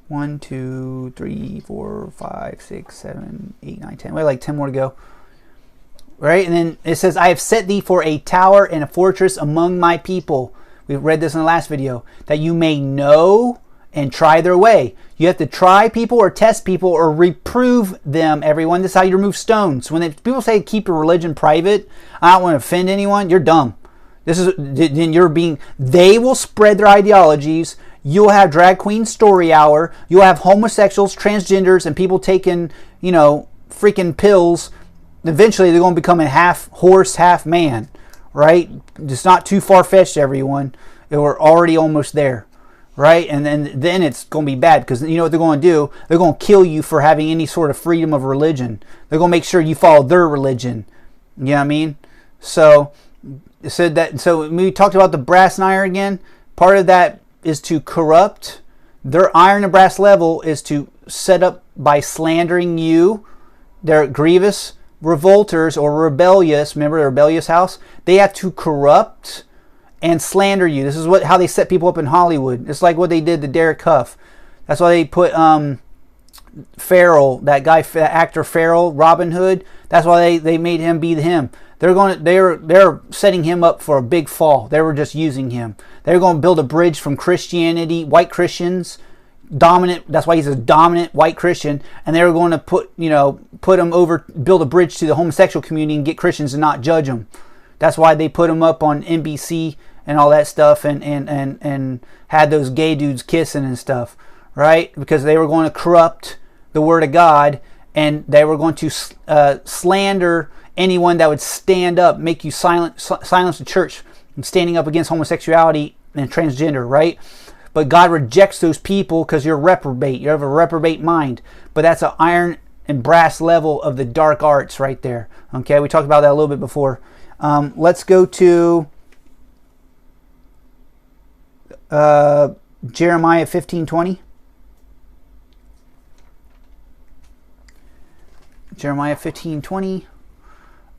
One, two, three, 4, 5, 6, 7, 8, 9, 10. We have like 10 more to go. Right? And then it says, "I have set thee for a tower and a fortress among my people." We read this in the last video. "That you may know and try their way." You have to try people or test people or reprove them, everyone. This is how you remove stones. When people say keep your religion private, I don't want to offend anyone, you're dumb. Then they will spread their ideologies. You'll have drag queen story hour. You'll have homosexuals, transgenders, and people taking, freaking pills. Eventually, they're going to become a half horse, half man, right? It's not too far-fetched, everyone. We're already almost there, right? And then it's going to be bad, because you know what they're going to do? They're going to kill you for having any sort of freedom of religion. They're going to make sure you follow their religion. You know what I mean? So we talked about the brass and iron again. Part of that is to corrupt. Their iron and brass level is to set up by slandering you. They're grievous revolters or rebellious. Remember the rebellious house? They have to corrupt and slander you. This is how they set people up in Hollywood. It's like what they did to Derek Huff. That's why they put Farrell, that actor Farrell, Robin Hood. That's why they made him be him. They're setting him up for a big fall. They were just using him. They're going to build a bridge from Christianity, white Christians, dominant. That's why he's a dominant white Christian, and they were going to put him over, build a bridge to the homosexual community and get Christians to not judge him. That's why they put him up on NBC and all that stuff, and had those gay dudes kissing and stuff, right? Because they were going to corrupt the Word of God, and they were going to slander anyone that would stand up, make you silence the church from standing up against homosexuality and transgender, right? But God rejects those people because you're reprobate. You have a reprobate mind. But that's an iron and brass level of the dark arts right there. Okay, we talked about that a little bit before. Let's go to Jeremiah 15:20. Jeremiah 15:20.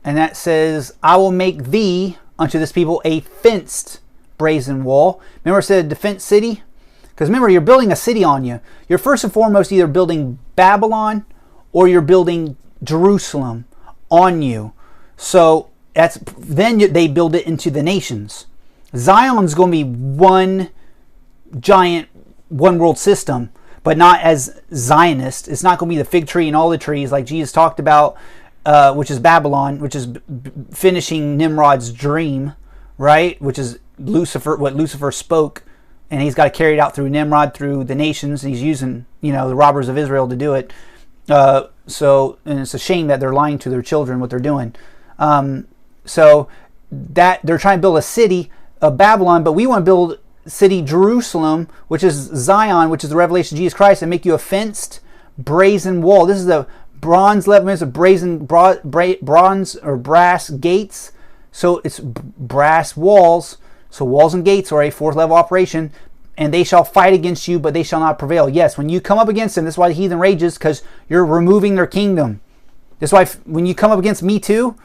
And that says, "I will make thee unto this people a fenced brazen wall." Remember I said a defense city? Because remember, you're building a city on you. You're first and foremost either building Babylon or you're building Jerusalem on you. So then they build it into the nations. Zion's going to be one giant, one world system, but not as Zionist. It's not going to be the fig tree and all the trees like Jesus talked about, which is Babylon, which is finishing Nimrod's dream, right? Which is what Lucifer spoke, and he's got to carry it out through Nimrod, through the nations. He's using, the robbers of Israel to do it. And it's a shame that they're lying to their children what they're doing. So that they're trying to build a city of Babylon, but we want to build city Jerusalem, which is Zion, which is the revelation of Jesus Christ, and make you a fenced brazen wall. This is the bronze level. It's a bronze or brass gates. So it's brass walls. So walls and gates are a fourth level operation. And they shall fight against you, but they shall not prevail. Yes, when you come up against them, that's why the heathen rages, because you're removing their kingdom. That's why when you come up against Me Too,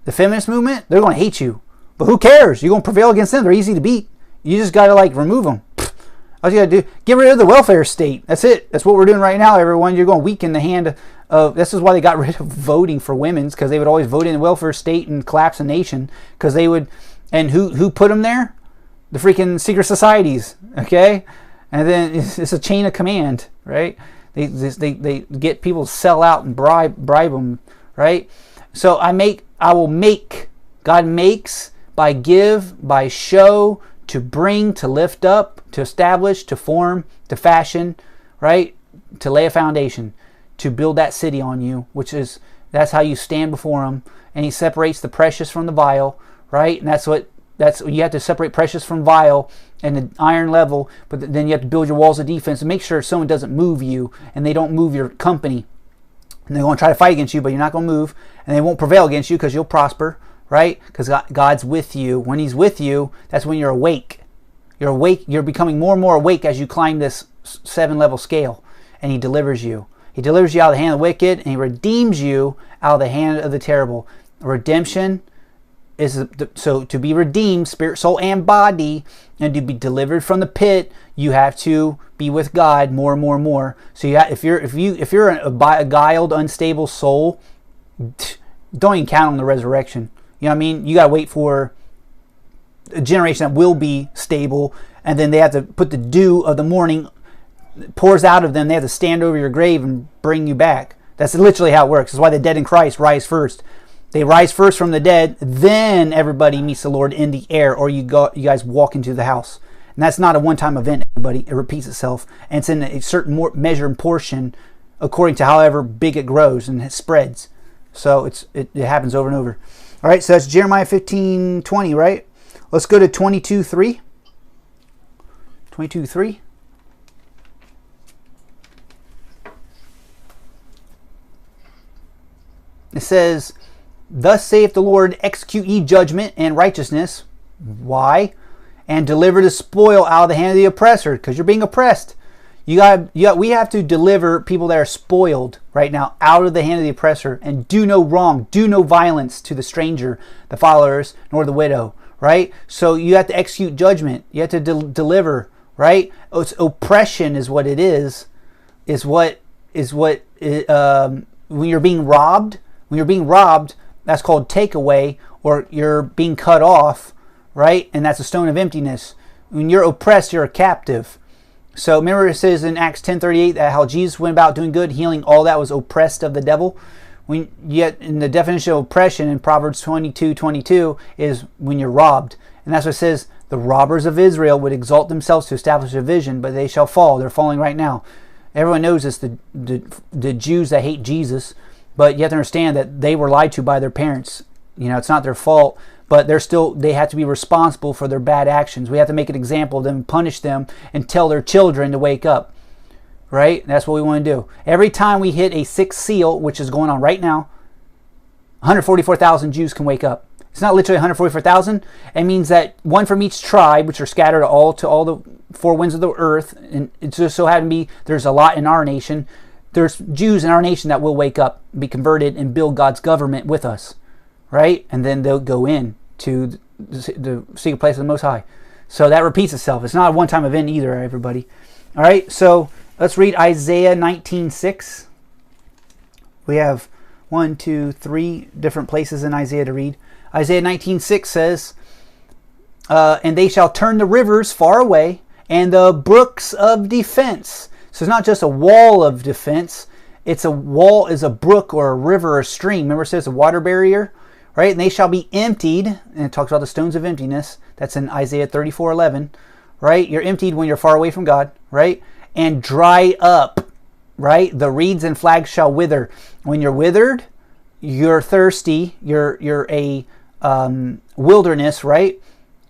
the feminist movement, they're going to hate you. But who cares? You're going to prevail against them. They're easy to beat. You just got to like remove them. All you got to do, get rid of the welfare state. That's it. That's what we're doing right now, everyone. You're going to weaken the hand of, this is why they got rid of voting for women's, because they would always vote in the welfare state and collapse a nation, because they would, and who put them there? The freaking secret societies, okay? And then it's a chain of command, right? They get people to sell out and bribe them, right? So I will make, God makes, by give, by show, to bring, to lift up, to establish, to form, to fashion, right? To lay a foundation, to build that city on you, that's how you stand before him. And he separates the precious from the vile, right? And that's you have to separate precious from vile and the iron level, but then you have to build your walls of defense and make sure someone doesn't move you and they don't move your company. And they're going to try to fight against you, but you're not going to move, and they won't prevail against you because you'll prosper, right? Because God's with you. When he's with you, that's when you're awake. You're awake. You're becoming more and more awake as you climb this 7-level scale, and he delivers you. He delivers you out of the hand of the wicked, and he redeems you out of the hand of the terrible. Redemption is so to be redeemed, spirit, soul, and body, and to be delivered from the pit, you have to be with God more and more and more. So if you're a beguiled, unstable soul, don't even count on the resurrection. You know what I mean? You gotta wait for a generation that will be stable, and then they have to put the dew of the morning pours out of them. They have to stand over your grave and bring you back. That's literally how it works. That's why the dead in Christ rise first. They rise first from the dead, then everybody meets the Lord in the air, or you guys walk into the house. And that's not a one-time event, everybody. It repeats itself, and it's in a certain measure and portion according to however big it grows and it spreads. So it happens over and over. All right, so that's Jeremiah 15:20, right? Let's go to 22:3. 22:3. It says, "Thus saith the Lord, execute ye judgment and righteousness." Why? "And deliver the spoil out of the hand of the oppressor," because you're being oppressed. We have to deliver people that are spoiled right now out of the hand of the oppressor, and do no wrong, do no violence to the stranger, the fatherless, nor the widow, right? So you have to execute judgment. You have to deliver, right? It's oppression is what it is what when you're being robbed. When you're being robbed, that's called takeaway, or you're being cut off, right? And that's a stone of emptiness. When you're oppressed, you're a captive. So remember it says in Acts 10:38 that how Jesus went about doing good, healing all that was oppressed of the devil. Yet in the definition of oppression in Proverbs 22:22 is when you're robbed. And that's what it says, the robbers of Israel would exalt themselves to establish a vision, but they shall fall. They're falling right now. Everyone knows this, the Jews that hate Jesus. But you have to understand that they were lied to by their parents. You know, it's not their fault, but they have to be responsible for their bad actions. We have to make an example of them, punish them, and tell their children to wake up. Right? That's what we want to do. Every time we hit a 6th seal, which is going on right now, 144,000 Jews can wake up. It's not literally 144,000. It means that one from each tribe, which are scattered all the 4 winds of the earth, and it just so happened to be there's a lot in our nation. There's Jews in our nation that will wake up, be converted, and build God's government with us, right? And then they'll go in to the secret place of the Most High. So that repeats itself. It's not a one-time event either, everybody. All right, so let's read Isaiah 19:6. We have 1, 2, 3 different places in Isaiah to read. Isaiah 19:6 says, "And they shall turn the rivers far away, and the brooks of defense." So it's not just a wall of defense. It's a wall is a brook or a river or a stream. Remember it says a water barrier, right? "And they shall be emptied." And it talks about the stones of emptiness. That's in Isaiah 34:11, right? You're emptied when you're far away from God, right? "And dry up," right? "The reeds and flags shall wither." When you're withered, you're thirsty. You're a wilderness, right?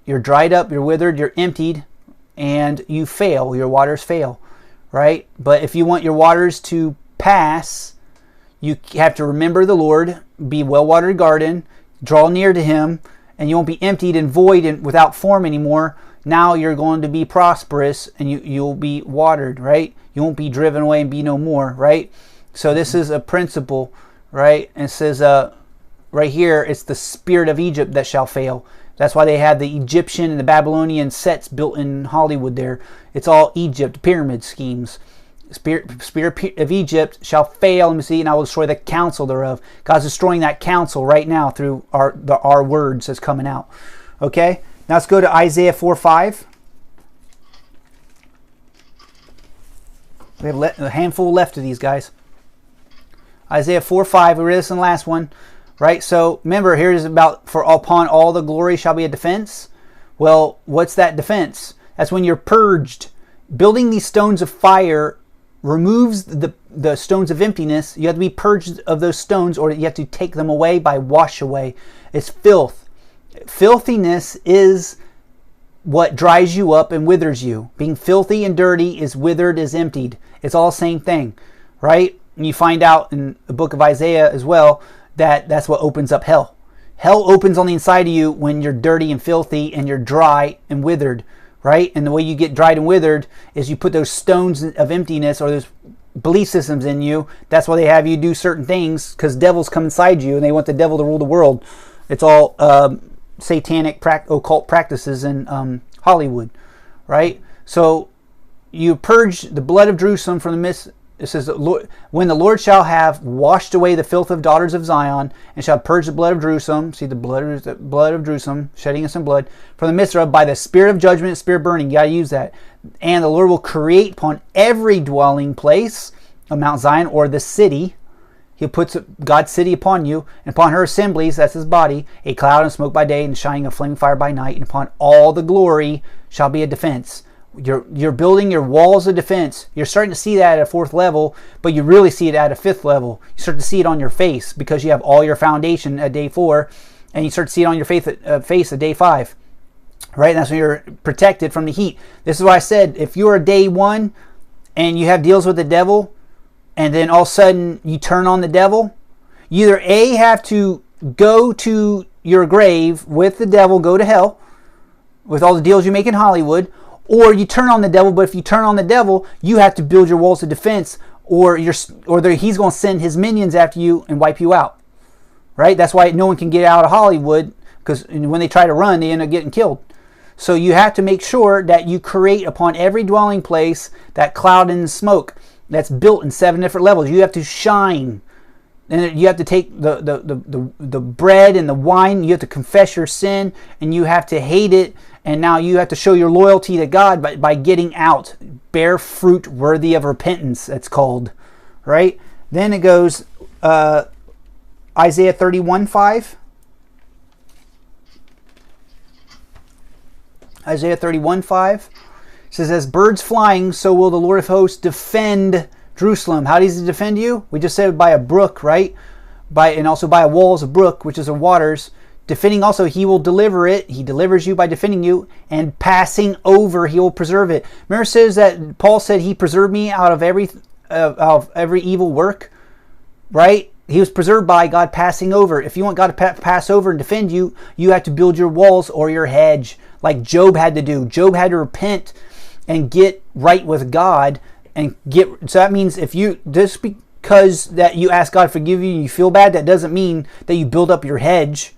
You're dried up, you're withered, you're emptied, and you fail. Your waters fail. Right? But if you want your waters to pass, you have to remember the Lord, be a well-watered garden, draw near to him, and you won't be emptied and void and without form anymore. Now you're going to be prosperous, and you'll be watered, right? You won't be driven away and be no more, right? So this is a principle, right? And it says right here, it's the spirit of Egypt that shall fail. That's why they had the Egyptian and the Babylonian sets built in Hollywood there. It's all Egypt, pyramid schemes. Spirit of Egypt shall fail, let me see, and I will destroy the counsel thereof. God's destroying that counsel right now through our words that's coming out. Okay, now let's go to Isaiah 4:5. We have a handful left of these guys. Isaiah 4:5, we read this in the last one, right? So remember, here is about, for upon all the glory shall be a defense. Well, what's that defense? That's when you're purged. Building these stones of fire removes the stones of emptiness. You have to be purged of those stones, or you have to take them away by wash away. It's filth. Filthiness is what dries you up and withers you. Being filthy and dirty is withered, is emptied. It's all the same thing, right? And you find out in the book of Isaiah as well that that's what opens up hell. Hell opens on the inside of you when you're dirty and filthy and you're dry and withered, right? And the way you get dried and withered is you put those stones of emptiness or those belief systems in you. That's why they have you do certain things, because devils come inside you and they want the devil to rule the world. It's all satanic occult practices in Hollywood, right? So you purge the blood of Jerusalem from the midst. It says, when the Lord shall have washed away the filth of daughters of Zion, and shall purge the blood of Jerusalem, see the blood of Jerusalem, shedding some blood, from the midst of, by the spirit of judgment and spirit burning. You got to use that. And the Lord will create upon every dwelling place of Mount Zion, or the city. He puts God's city upon you, and upon her assemblies, that's his body, a cloud and smoke by day, and shining of flaming fire by night, and upon all the glory shall be a defense. You're building your walls of defense. You're starting to see that at a 4th level, but you really see it at a 5th level. You start to see it on your face because you have all your foundation at day 4, and you start to see it on your face at day 5. Right? And that's when you're protected from the heat. This is why I said, if you're a day 1 and you have deals with the devil, and then all of a sudden you turn on the devil, you either A, have to go to your grave with the devil, go to hell, with all the deals you make in Hollywood, or you turn on the devil. But if you turn on the devil, you have to build your walls of defense, or he's going to send his minions after you and wipe you out. Right? That's why no one can get out of Hollywood, because when they try to run, they end up getting killed. So you have to make sure that you create upon every dwelling place that cloud and smoke that's built in 7 different levels. You have to shine. And you have to take the bread and the wine. You have to confess your sin, and you have to hate it. And now you have to show your loyalty to God by getting out. Bear fruit worthy of repentance, that's called. Right? Then it goes Isaiah 31:5. Isaiah 31:5 says, as birds flying, so will the Lord of hosts defend Jerusalem. How does he defend you? We just said by a brook, right? And also by a walls of brook, which is the waters. Defending also, he will deliver it. He delivers you by defending you, and passing over, he will preserve it. Remember, it says that Paul said he preserved me out of every evil work, right? He was preserved by God passing over. If you want God to pass over and defend you, you have to build your walls or your hedge, like Job had to do. Job had to repent and get right with God, and so that means if you just because that you ask God to forgive you and you feel bad, that doesn't mean that you build up your hedge.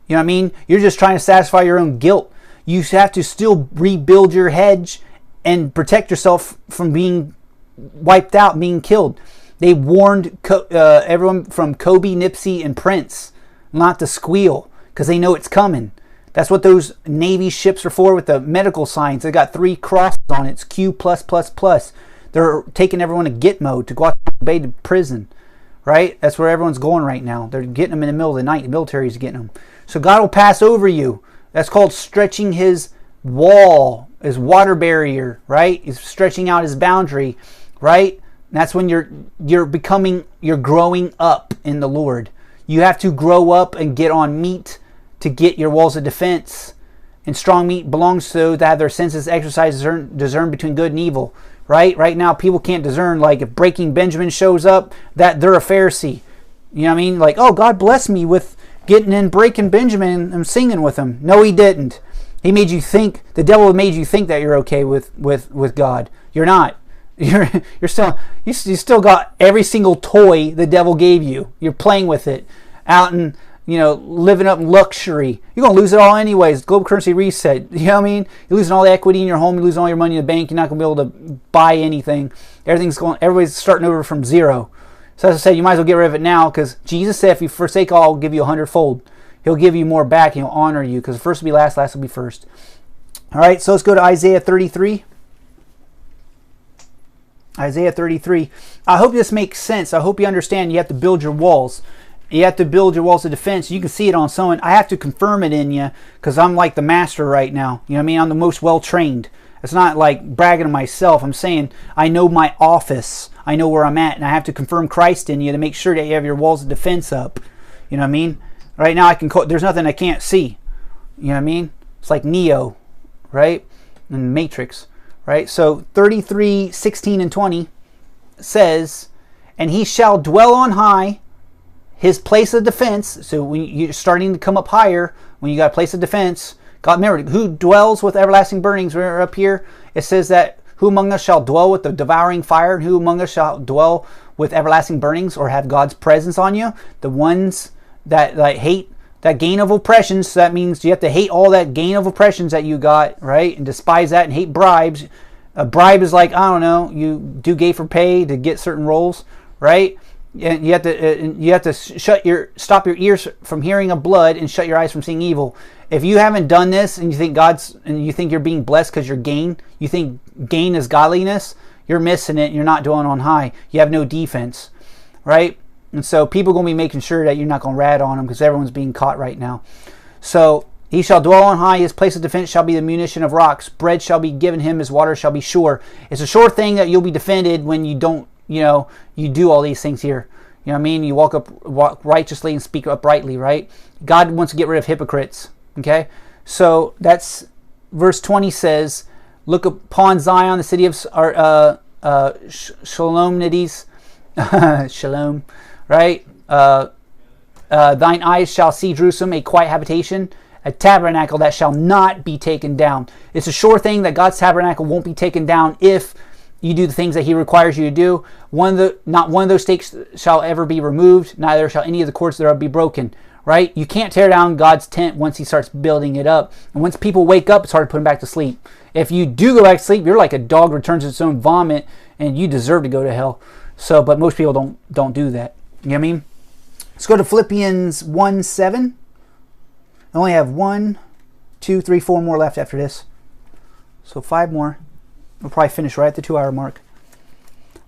You know what I mean? You're just trying to satisfy your own guilt. You have to still rebuild your hedge and protect yourself from being wiped out, being killed. They warned everyone from Kobe, Nipsey, and Prince not to squeal, because they know it's coming. That's what those Navy ships are for, with the medical signs. They got 3 crosses on it. It's Q+++. They're taking everyone to Gitmo, to Guantanamo Bay, to prison. Right? That's where everyone's going right now. They're getting them in the middle of the night. The military's getting them. So God will pass over you. That's called stretching his wall, his water barrier, right? He's stretching out his boundary, right? And that's when you're growing up in the Lord. You have to grow up and get on meat to get your walls of defense. And strong meat belongs to those that have their senses exercised, discern between good and evil. Right? Right now, people can't discern. Like, if Breaking Benjamin shows up, that they're a Pharisee. You know what I mean? Like, oh, God bless me with getting in Breaking Benjamin and singing with him. No, he didn't. He made you think. The devil made you think that you're okay with God. You're not. You're still you still got every single toy the devil gave you. You're playing with it out and living up in luxury. You're gonna lose it all anyways. Global currency reset. You know what I mean? You're losing all the equity in your home. You're losing all your money in the bank. You're not gonna be able to buy anything. Everybody's starting over from zero. So as I said, you might as well get rid of it now, because Jesus said, if you forsake all, I'll give you 100-fold. He'll give you more back, and he'll honor you, because first will be last, last will be first. All right, so let's go to Isaiah 33. Isaiah 33. I hope this makes sense. I hope you understand you have to build your walls. You have to build your walls of defense. You can see it on someone. I have to confirm it in you, because I'm like the master right now. You know what I mean? I'm the most well-trained. It's not like bragging to myself. I'm saying I know my office. I know where I'm at, and I have to confirm Christ in you to make sure that you have your walls of defense up. You know what I mean? Right now, there's nothing I can't see. You know what I mean? It's like Neo, right? And Matrix, right? So 33, 16, and 20 says, and he shall dwell on high, his place of defense. So when you're starting to come up higher, when you got a place of defense, God, remember, who dwells with everlasting burnings? We're up here. It says that who among us shall dwell with the devouring fire, and who among us shall dwell with everlasting burnings, or have God's presence on you? The ones that hate that gain of oppressions. So that means you have to hate all that gain of oppressions that you got, right? And despise that and hate bribes. A bribe is like, I don't know, you do gay for pay to get certain roles, right? And you have to stop your ears from hearing of blood and shut your eyes from seeing evil. If you haven't done this and you think you're being blessed because you're you think gain is godliness, you're missing it and you're not dwelling on high. You have no defense, right? And so people are going to be making sure that you're not going to rat on them, because everyone's being caught right now. So he shall dwell on high, his place of defense shall be the munition of rocks. Bread shall be given him, his water shall be sure. It's a sure thing that you'll be defended when you don't, you do all these things here. You know what I mean? You walk righteously and speak uprightly, right? God wants to get rid of hypocrites, okay? So that's verse 20 says, look upon Zion, the city of Shalom, Shalom, right? Thine eyes shall see Jerusalem, a quiet habitation, a tabernacle that shall not be taken down. It's a sure thing that God's tabernacle won't be taken down if you do the things that he requires you to do. Not one of those stakes shall ever be removed, neither shall any of the cords thereof be broken. Right? You can't tear down God's tent once he starts building it up. And once people wake up, it's hard to put them back to sleep. If you do go back to sleep, you're like a dog returns to its own vomit, and you deserve to go to hell. So, but most people don't do that. You know what I mean? Let's go to Philippians 1:7. I only have 1, 2, 3, 4 more left after this. So 5 more. We'll probably finish right at the 2-hour mark.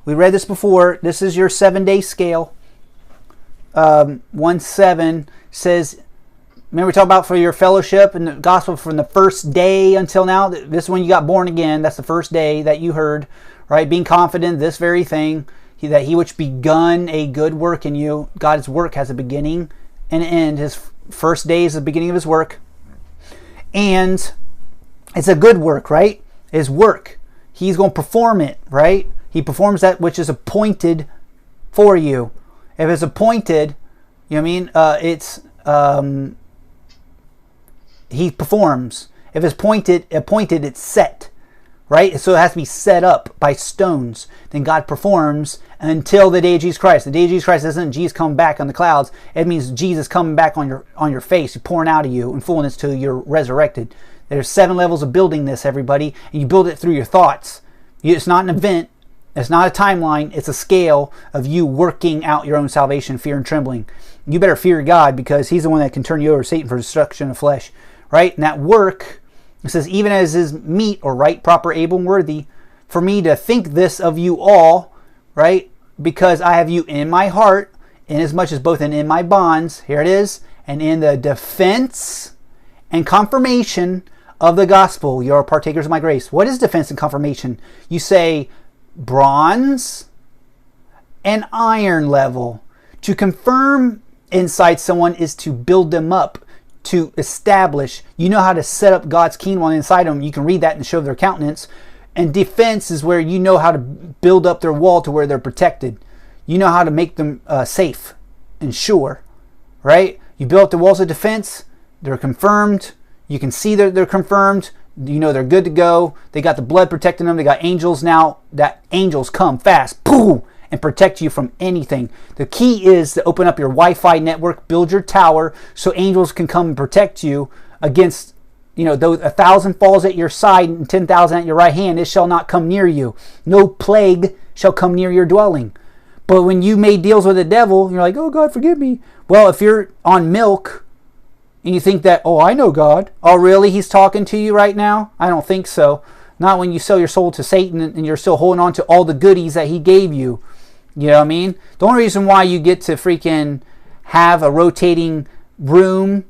We read this before. This is your 7-day scale. 1:7 says, remember we talked about for your fellowship and the gospel from the first day until now. This is when you got born again. That's the first day that you heard, right? Being confident this very thing, that he which begun a good work in you, God's work has a beginning and an end. His first day is the beginning of his work. And it's a good work, right? His work. He's going to perform it, right? He performs that which is appointed for you. If it's appointed, you know what I mean? He performs. If it's appointed, it's set, right? So it has to be set up by stones. Then God performs until the day of Jesus Christ. The day of Jesus Christ isn't Jesus coming back on the clouds. It means Jesus coming back on your face, pouring out of you in fullness till you're resurrected. There's 7 levels of building this, everybody, and you build it through your thoughts. It's not an event. It's not a timeline. It's a scale of you working out your own salvation, fear and trembling. You better fear God, because he's the one that can turn you over to Satan for destruction of flesh, right? And that work, it says, even as is meet or right, proper, able, and worthy, for me to think this of you all, right? Because I have you in my heart, inasmuch as both in my bonds, here it is, and in the defense and confirmation of the gospel, you are partakers of my grace. What is defense and confirmation? You say bronze and iron level. To confirm inside someone is to build them up, to establish. You know how to set up God's kingdom on the inside of them. You can read that and show their countenance. And defense is where you know how to build up their wall to where they're protected. You know how to make them safe and sure, right? You build up the walls of defense. They're confirmed. You can see that they're confirmed. You know they're good to go. They got the blood protecting them. They got angels now. That angels come fast, boom, and protect you from anything. The key is to open up your Wi-Fi network, build your tower, so angels can come and protect you against, though 1,000 falls at your side and 10,000 at your right hand, it shall not come near you. No plague shall come near your dwelling. But when you made deals with the devil, you're like, oh, God, forgive me. Well, if you're on milk and you think that, oh, I know God. Oh, really? He's talking to you right now? I don't think so. Not when you sell your soul to Satan and you're still holding on to all the goodies that he gave you. You know what I mean? The only reason why you get to freaking have a rotating room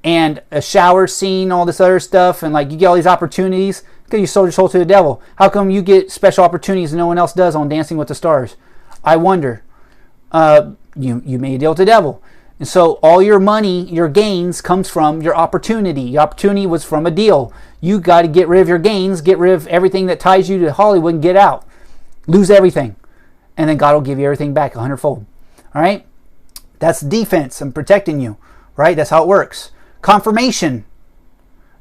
and a shower scene, all this other stuff, and like you get all these opportunities because you sold your soul to the devil. How come you get special opportunities and no one else does on Dancing with the Stars? I wonder. You made a deal with the devil. And so all your money, your gains, comes from your opportunity. Your opportunity was from a deal. You got to get rid of your gains, get rid of everything that ties you to Hollywood and get out. Lose everything. And then God will give you everything back 100-fold. All right? That's defense and protecting you. Right? That's how it works. Confirmation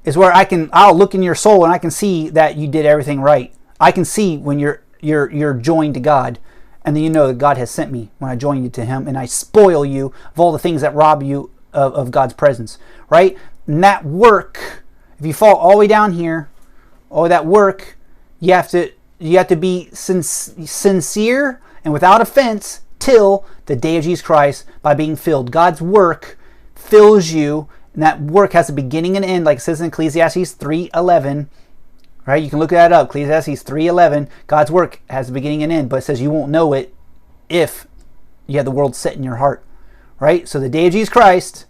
is where I'll look in your soul and I can see that you did everything right. I can see when you're joined to God. And then you know that God has sent me when I join you to him and I spoil you of all the things that rob you of God's presence. Right? And that work, if you fall all the way down here, all that work, you have to be sincere and without offense till the day of Jesus Christ by being filled. God's work fills you, and that work has a beginning and end, like it says in Ecclesiastes 3:11. Right? You can look that up. Ecclesiastes 3:11. God's work has a beginning and end, but it says you won't know it if you have the world set in your heart. Right? So the day of Jesus Christ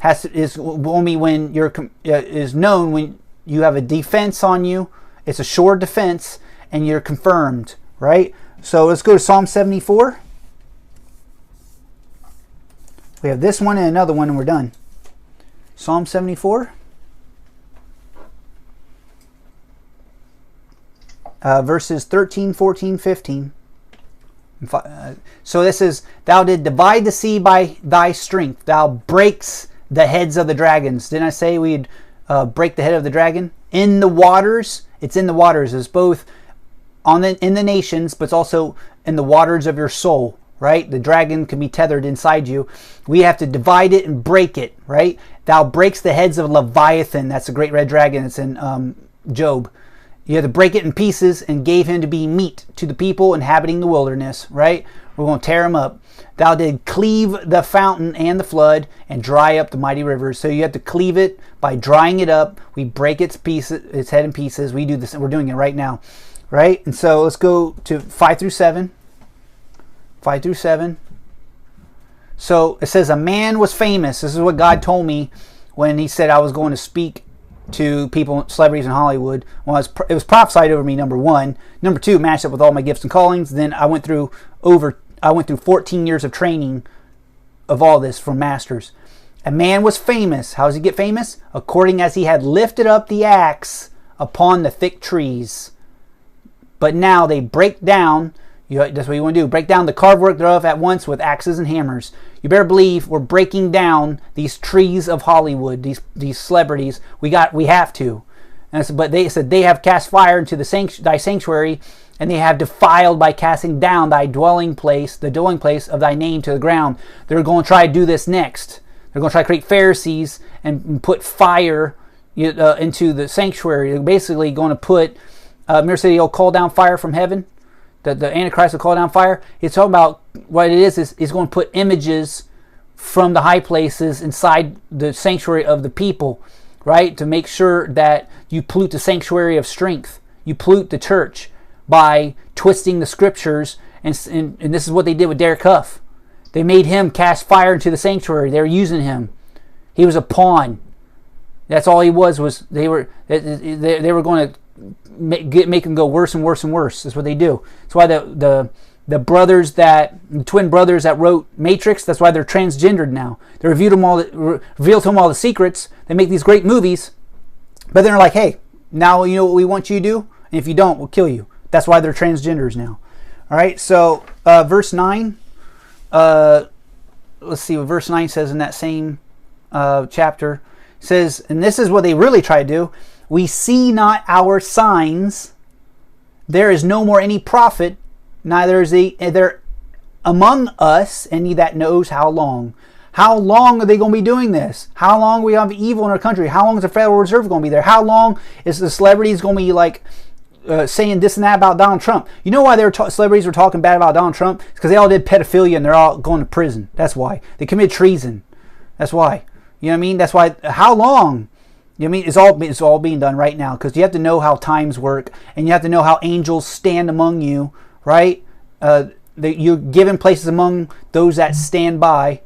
is only when is known when you have a defense on you. It's a sure defense, and you're confirmed. Right? So let's go to Psalm 74. We have this one and another one, and we're done. Psalm 74. Verses 13, 14, 15. So this is, thou did divide the sea by thy strength. Thou breaks the heads of the dragons. Didn't I say we'd break the head of the dragon? In the waters. It's in the waters. It's both in the nations, but it's also in the waters of your soul. Right? The dragon can be tethered inside you. We have to divide it and break it. Right? Thou breaks the heads of Leviathan. That's a great red dragon. It's in Job. You had to break it in pieces and gave him to be meat to the people inhabiting the wilderness, right? We're going to tear him up. Thou did cleave the fountain and the flood and dry up the mighty rivers. So you have to cleave it by drying it up. We break its head in pieces. We do this. We're doing it right now, right? And so let's go to 5 through 7. 5 through 7. So it says a man was famous. This is what God told me when he said I was going to speak to people, celebrities in Hollywood. Well, it was prophesied over me, number one. Number two, matched up with all my gifts and callings. Then I went through 14 years of training of all this from masters. A man was famous. How does he get famous? According as he had lifted up the axe upon the thick trees. But now they break down. That's what you want to do. Break down the carved work thereof at once with axes and hammers. You better believe we're breaking down these trees of Hollywood, these celebrities. We have to. But they said they have cast fire into thy sanctuary, and they have defiled by casting down thy dwelling place, the dwelling place of thy name to the ground. They're going to try to do this next. They're going to try to create Pharisees and put fire into the sanctuary. They're basically going to put, remember say he'll call down fire from heaven? The Antichrist will call down fire. It's talking about what it is he's going to put images from the high places inside the sanctuary of the people, right? To make sure that you pollute the sanctuary of strength. You pollute the church by twisting the scriptures. And this is what they did with Derek Huff. They made him cast fire into the sanctuary. They were using him. He was a pawn. That's all he was they were going to make him go worse and worse and worse. That's what they do. That's why the twin brothers that wrote Matrix, that's why they're transgendered now. They revealed to them all the secrets. They make these great movies, but they're like, hey, now you know what we want you to do, and if you don't, we'll kill you. That's why they're transgenders now. All right, so verse 9. Let's see what verse 9 says in that same chapter. It says, and this is what they really try to do. We see not our signs. There is no more any prophet, neither is there among us any that knows how long. How long are they going to be doing this? How long we have evil in our country? How long is the Federal Reserve going to be there? How long is the celebrities going to be like saying this and that about Donald Trump? You know why celebrities were talking bad about Donald Trump? It's because they all did pedophilia and they're all going to prison. That's why. They committed treason. That's why. You know what I mean? That's why. How long? You know what I mean? It's all being done right now, because you have to know how times work, and you have to know how angels stand among you, right? You're given places among those that stand by,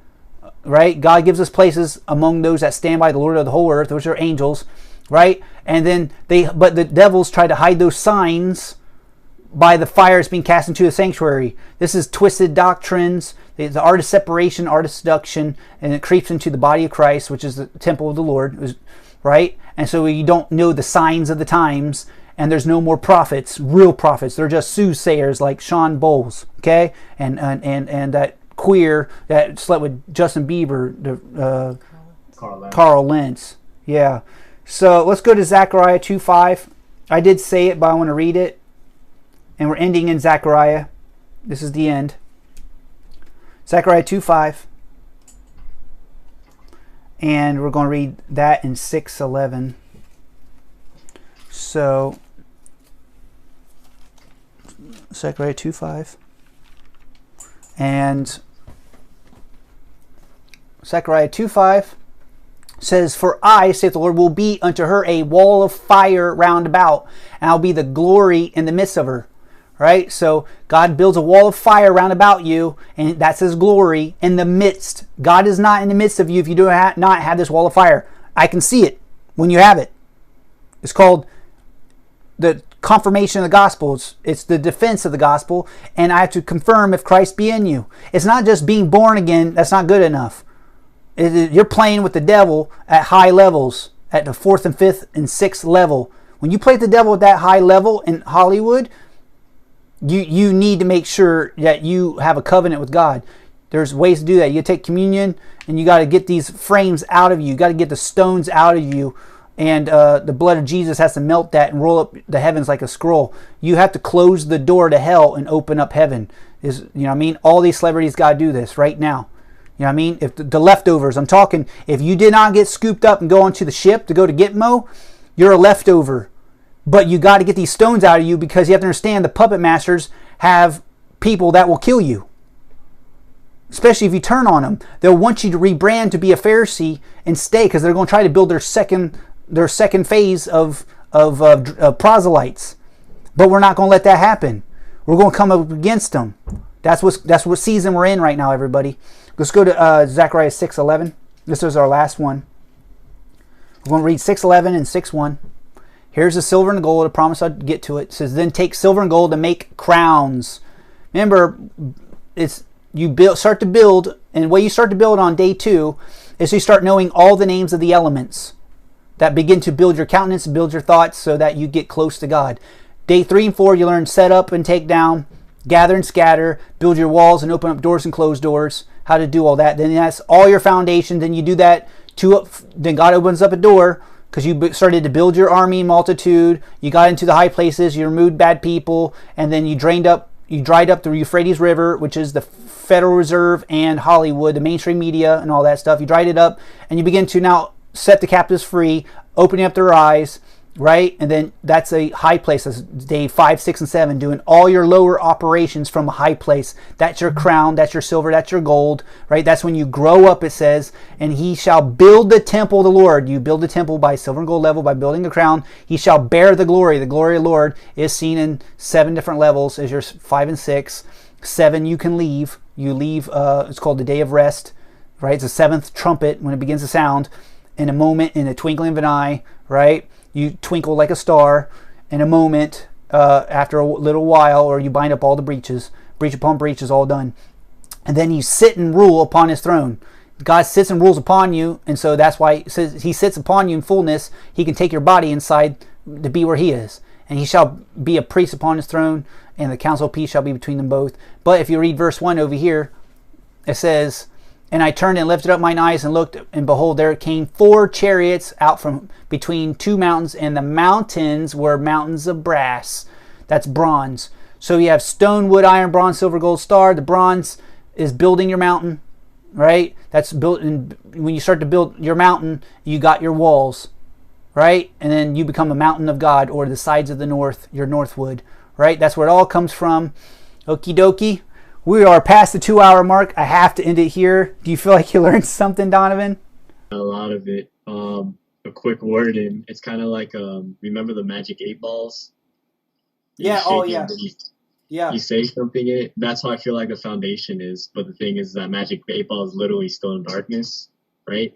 right? God gives us places among those that stand by the Lord of the whole earth, which are angels, right? And then but the devils try to hide those signs by the fires being cast into the sanctuary. This is twisted doctrines, the art of separation, art of seduction, and it creeps into the body of Christ, which is the temple of the Lord, right? And so you don't know the signs of the times, and there's no more prophets, real prophets. They're just soothsayers like Sean Bowles, okay? And that queer that slept with Justin Bieber, Carl Lentz. Yeah. So let's go to Zechariah 2:5. I did say it, but I want to read it. And we're ending in Zechariah. This is the end. Zechariah 2:5. And we're going to read that in 6:11. So, Zechariah 2:5. And Zechariah 2:5 says, "For I, saith the Lord, will be unto her a wall of fire round about, and I'll be the glory in the midst of her." Right? So God builds a wall of fire round about you, and that's His glory in the midst. God is not in the midst of you if you do not have this wall of fire. I can see it when you have it. It's called the confirmation of the gospel. It's the defense of the gospel, and I have to confirm if Christ be in you. It's not just being born again. That's not good enough. You're playing with the devil at high levels, at the 4th and 5th and 6th level. When you play with the devil at that high level in Hollywood, you need to make sure that you have a covenant with God. There's ways to do that. You take communion, and you got to get these frames out of you. You got to get the stones out of you, and the blood of Jesus has to melt that and roll up the heavens like a scroll. You have to close the door to hell and open up heaven. You know what I mean? All these celebrities got to do this right now. You know what I mean? If the leftovers, I'm talking, if you did not get scooped up and go onto the ship to go to Gitmo, you're a leftover. But you got to get these stones out of you, because you have to understand the puppet masters have people that will kill you. Especially if you turn on them. They'll want you to rebrand to be a Pharisee and stay, because they're going to try to build their second phase of proselytes. But we're not going to let that happen. We're going to come up against them. That's what season we're in right now, everybody. Let's go to Zechariah 6:11. This is our last one. We're going to read 6:11 and 6:1. Here's the silver and the gold. I promise I'd get to it. It says, "Then take silver and gold to make crowns." Remember, start to build, and the way you start to build on day 2 is you start knowing all the names of the elements that begin to build your countenance and build your thoughts so that you get close to God. Day 3 and 4, you learn set up and take down, gather and scatter, build your walls and open up doors and close doors, how to do all that. Then that's all your foundation. Then you do that. Then God opens up a door, because you started to build your army multitude. You got into the high places. You removed bad people, and then you dried up the Euphrates River, which is the Federal Reserve and Hollywood, the mainstream media, and all that stuff. You dried it up, and you begin to now set the captives free, opening up their eyes, right? And then that's a high place. That's day 5, 6, and 7, doing all your lower operations from a high place. That's your crown, that's your silver, that's your gold, right? That's when you grow up, it says, "And he shall build the temple of the Lord." You build the temple by silver and gold level, by building the crown. "He shall bear the glory." The glory of the Lord is seen in 7 different levels, as your 5 and 6. 7, you can leave. You leave, it's called the day of rest, right? It's the 7th trumpet when it begins to sound. In a moment, in a twinkling of an eye, right? You twinkle like a star in a moment, after a little while, or you bind up all the breaches. Breach upon breach is all done. And then you sit and rule upon his throne. God sits and rules upon you, and so that's why it says he sits upon you in fullness. He can take your body inside to be where he is. And he shall be a priest upon his throne, and the council of peace shall be between them both. But if you read verse 1 over here, it says, And I turned and lifted up mine eyes and looked, and behold, there came 4 chariots out from between 2 mountains, and the mountains were mountains of brass. That's bronze. So you have stone, wood, iron, bronze, silver, gold, star. The bronze is building your mountain, right? That's built. And when you start to build your mountain, you got your walls, right? And then you become a mountain of God, or the sides of the north, your northwood, right? That's where it all comes from. Okie dokie. We are past the 2-hour mark. I have to end it here. Do you feel like you learned something, Donovan? A lot of it. A quick word in. It's kind of like remember the Magic 8 balls? Yeah. You Oh, shake it, yeah. then Yeah. you say something in it. That's how I feel like the foundation is. But the thing is that Magic 8 ball is literally still in darkness, right?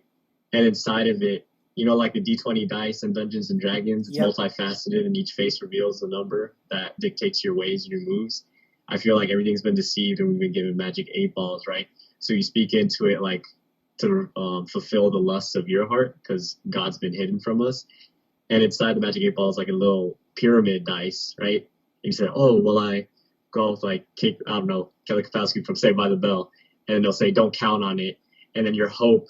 And inside of it, you know, like the D20 dice and Dungeons and Dragons, it's Yep. multifaceted, and each face reveals the number that dictates your ways and your moves. I feel like everything's been deceived, and we've been given Magic 8 balls, right? So you speak into it like to fulfill the lusts of your heart, because God's been hidden from us. And inside the Magic 8 ball is like a little pyramid dice, right? And you say, oh, well, I go with like I don't know, Kelly Kapowski from Saved by the Bell, and they'll say, don't count on it, and then your hope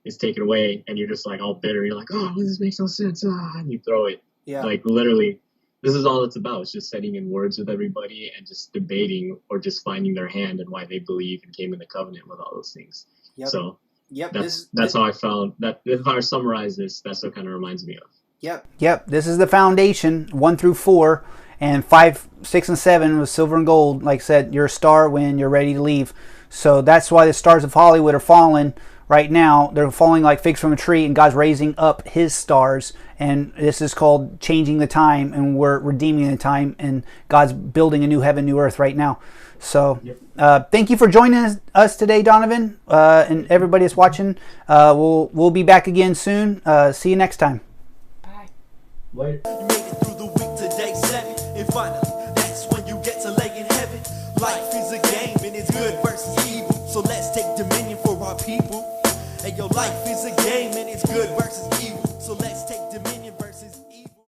is taken away, and you're just like all bitter. You're like, oh, this makes no sense, and you throw it. Yeah. Like literally, this is all it's about. It's just setting in words with everybody and just debating or just finding their hand and why they believe and came into covenant with all those things. Yep. So Yep. that's how I found that. If I summarize this, that's what kind of reminds me of. Yep. Yep, this is the foundation, 1 through 4, and 5, 6, and 7 was silver and gold. Like I said, you're a star when you're ready to leave. So that's why the stars of Hollywood are falling right now. They're falling like figs from a tree, and God's raising up his stars. And this is called changing the time, and we're redeeming the time, and God's building a new heaven, new earth right now. So thank you for joining us today, Donovan, and everybody that's watching. We'll be back again soon. See you next time. Bye. Later. You made it through the week to day 7, and finally, that's when you get to lay in heaven. Life is a game, and it's good versus evil. So let's take dominion for our people. And your life is a game, and it's good versus evil.